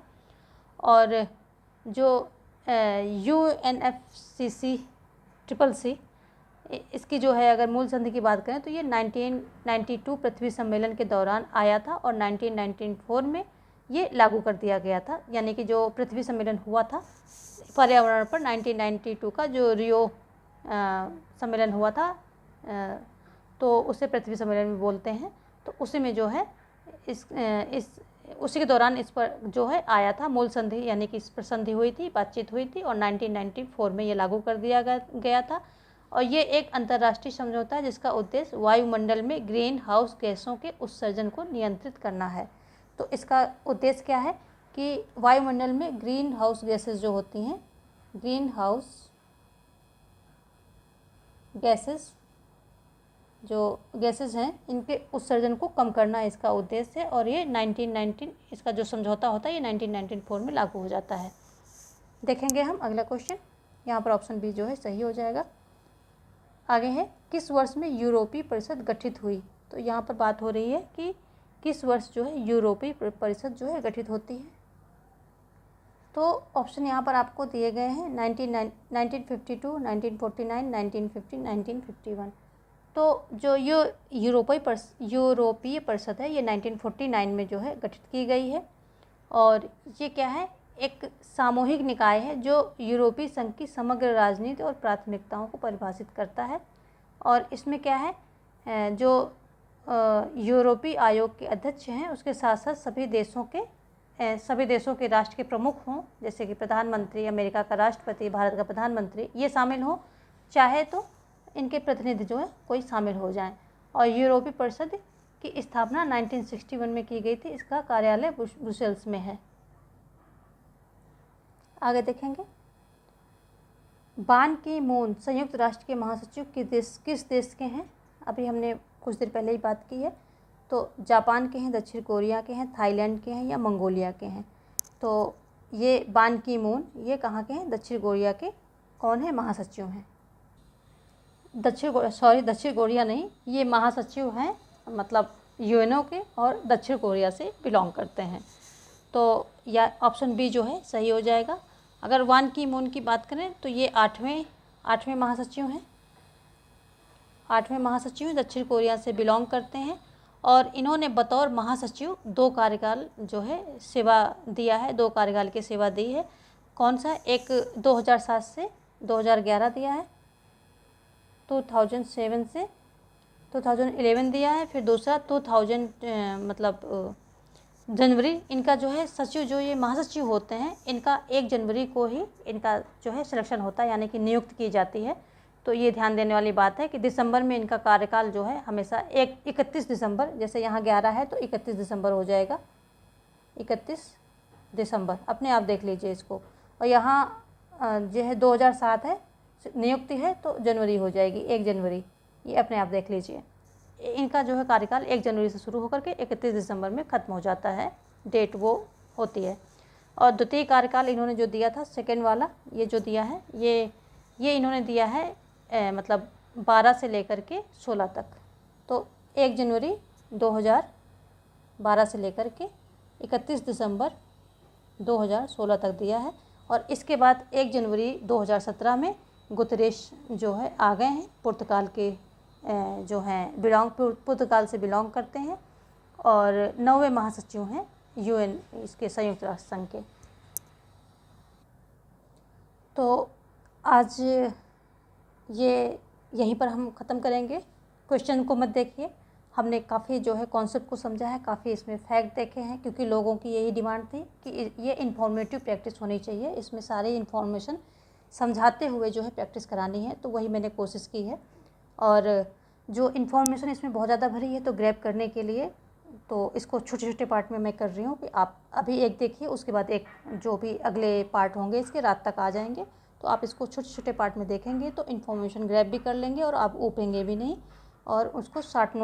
और जो UNFCCC इसकी जो है अगर मूल संधि की बात करें तो ये 1992 पृथ्वी सम्मेलन के दौरान आया था और 1994 में ये लागू कर दिया गया था। यानी कि जो पृथ्वी सम्मेलन हुआ था पर्यावरण पर 1992 का जो रियो सम्मेलन हुआ था, तो उसे पृथ्वी सम्मेलन भी बोलते हैं। तो उसी में जो है उसी के दौरान इस पर जो है आया था मूल संधि, यानी कि इस पर संधि हुई थी, बातचीत हुई थी और 1994 में ये लागू कर दिया गया था। और ये एक अंतर्राष्ट्रीय समझौता है जिसका उद्देश्य वायुमंडल में ग्रीन हाउस गैसों के उत्सर्जन को नियंत्रित करना है। तो इसका उद्देश्य क्या है कि वायुमंडल में ग्रीन हाउस गैसेस जो होती हैं, ग्रीन हाउस गैसेस जो गैसेस हैं, इनके उत्सर्जन को कम करना इसका उद्देश्य है। और ये 1919 इसका जो समझौता होता है ये 1994 में लागू हो जाता है। देखेंगे हम अगला क्वेश्चन। यहाँ पर ऑप्शन बी जो है सही हो जाएगा। आगे है किस वर्ष में यूरोपीय परिषद गठित हुई। तो यहाँ पर बात हो रही है कि किस वर्ष जो है यूरोपीय परिषद जो है गठित होती है। तो ऑप्शन यहाँ पर आपको दिए गए हैं 1952, 1949, 1950, 1951। तो जो यूरोपीय परिषद है ये 1949 में जो है गठित की गई है। और ये क्या है, एक सामूहिक निकाय है जो यूरोपीय संघ की समग्र राजनीति और प्राथमिकताओं को परिभाषित करता है। और इसमें क्या है, जो यूरोपीय आयोग के अध्यक्ष हैं उसके साथ साथ सभी देशों के राष्ट्र के प्रमुख हों, जैसे कि प्रधानमंत्री, अमेरिका का राष्ट्रपति, भारत का प्रधानमंत्री, ये शामिल हों, चाहे तो इनके प्रतिनिधि जो है कोई शामिल हो जाएं। और यूरोपीय परिषद की स्थापना 1961 में की गई थी। इसका कार्यालय ब्रुसेल्स में है। आगे देखेंगे, बान की मून संयुक्त राष्ट्र के महासचिव किस देश के हैं। अभी हमने कुछ देर पहले ही बात की है। तो जापान के हैं, दक्षिण कोरिया के हैं, थाईलैंड के हैं या मंगोलिया के हैं। तो ये बान की मून ये कहाँ के हैं, दक्षिण कोरिया के कौन है, महासचिव हैं। दक्षिण कोरिया नहीं, ये महासचिव हैं, मतलब यूएनओ के, और दक्षिण कोरिया से बिलोंग करते हैं। तो या ऑप्शन बी जो है सही हो जाएगा। अगर बान की मून की बात करें तो ये आठवें महासचिव हैं। 8वें महासचिव दक्षिण कोरिया से बिलोंग करते हैं। और इन्होंने बतौर महासचिव 2 कार्यकाल जो है सेवा दिया है, 2 कार्यकाल की सेवा दी है। कौन सा, एक 2007 से 2011 दिया है, 2007 से 2011 दिया है, फिर दूसरा 2000 जनवरी। इनका जो है सचिव, जो ये महासचिव होते हैं, इनका 1 जनवरी को ही इनका जो है सिलेक्शन होता है, यानी कि नियुक्त की जाती है। तो ये ध्यान देने वाली बात है कि दिसंबर में इनका कार्यकाल जो है हमेशा 31 दिसंबर, जैसे यहाँ 11 है तो 31 दिसंबर हो जाएगा, 31 दिसंबर, अपने आप देख लीजिए इसको। और यहाँ जो है 2007 है, नियुक्ति है तो जनवरी हो जाएगी, 1 जनवरी, ये अपने आप देख लीजिए। इनका जो है कार्यकाल 1 जनवरी से शुरू होकर के 31 दिसंबर में ख़त्म हो जाता है, डेट वो होती है। और द्वितीय कार्यकाल इन्होंने जो दिया था, सेकेंड वाला ये जो दिया है, ये इन्होंने दिया है 12 से लेकर के 16 तक। तो 1 जनवरी 2012 से लेकर के 31 दिसंबर 2016 तक दिया है। और इसके बाद 1 जनवरी 2017 में गुतरेश जो है आ गए हैं, पुर्तगाल के जो हैं पुर्तगाल से बिलोंग करते हैं और 9वें महासचिव हैं यूएन, इसके संयुक्त राष्ट्र संघ के। तो आज ये यहीं पर हम ख़त्म करेंगे। क्वेश्चन को मत देखिए, हमने काफ़ी जो है कॉन्सेप्ट को समझा है, काफ़ी इसमें फैक्ट देखे हैं, क्योंकि लोगों की यही डिमांड थी कि ये इन्फॉर्मेटिव प्रैक्टिस होनी चाहिए, इसमें सारी इन्फॉर्मेशन समझाते हुए जो है प्रैक्टिस करानी है। तो वही मैंने कोशिश की है। और जो इन्फॉर्मेशन इसमें बहुत ज़्यादा भरी है, तो ग्रैब करने के लिए तो इसको छोटे छोटे पार्ट में मैं कर रही हूँ कि आप अभी एक देखिए, उसके बाद एक जो भी अगले पार्ट होंगे इसके रात तक आ जाएंगे। तो आप इसको छोटे छोटे पार्ट में देखेंगे तो इन्फॉर्मेशन ग्रैब भी कर लेंगे और आप ऊपेंगे भी नहीं, और उसको शॉर्ट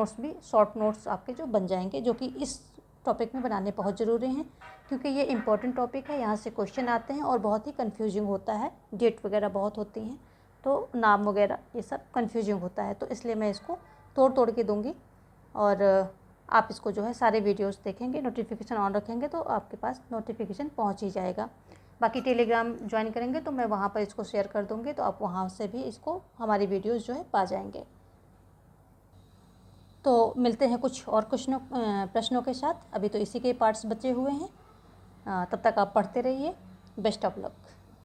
नोट्स आपके जो बन जाएंगे, जो कि इस टॉपिक में बनाने बहुत ज़रूरी हैं, क्योंकि ये इंपॉर्टेंट टॉपिक है। यहाँ से क्वेश्चन आते हैं और बहुत ही कन्फ्यूजिंग होता है, डेट वगैरह बहुत होती हैं, तो नाम वगैरह ये सब कन्फ्यूजिंग होता है। तो इसलिए मैं इसको तोड़ तोड़ के दूँगी, और आप इसको जो है सारे वीडियोस देखेंगे, नोटिफिकेशन ऑन रखेंगे तो आपके पास नोटिफिकेशन पहुंच ही जाएगा। बाकी टेलीग्राम ज्वाइन करेंगे तो मैं वहां पर इसको शेयर कर दूंगी, तो आप वहां से भी इसको हमारी वीडियोस जो है पा जाएंगे। तो मिलते हैं कुछ और प्रश्नों के साथ। अभी तो इसी के पार्ट्स बचे हुए हैं। तब तक आप पढ़ते रहिए। Best of luck.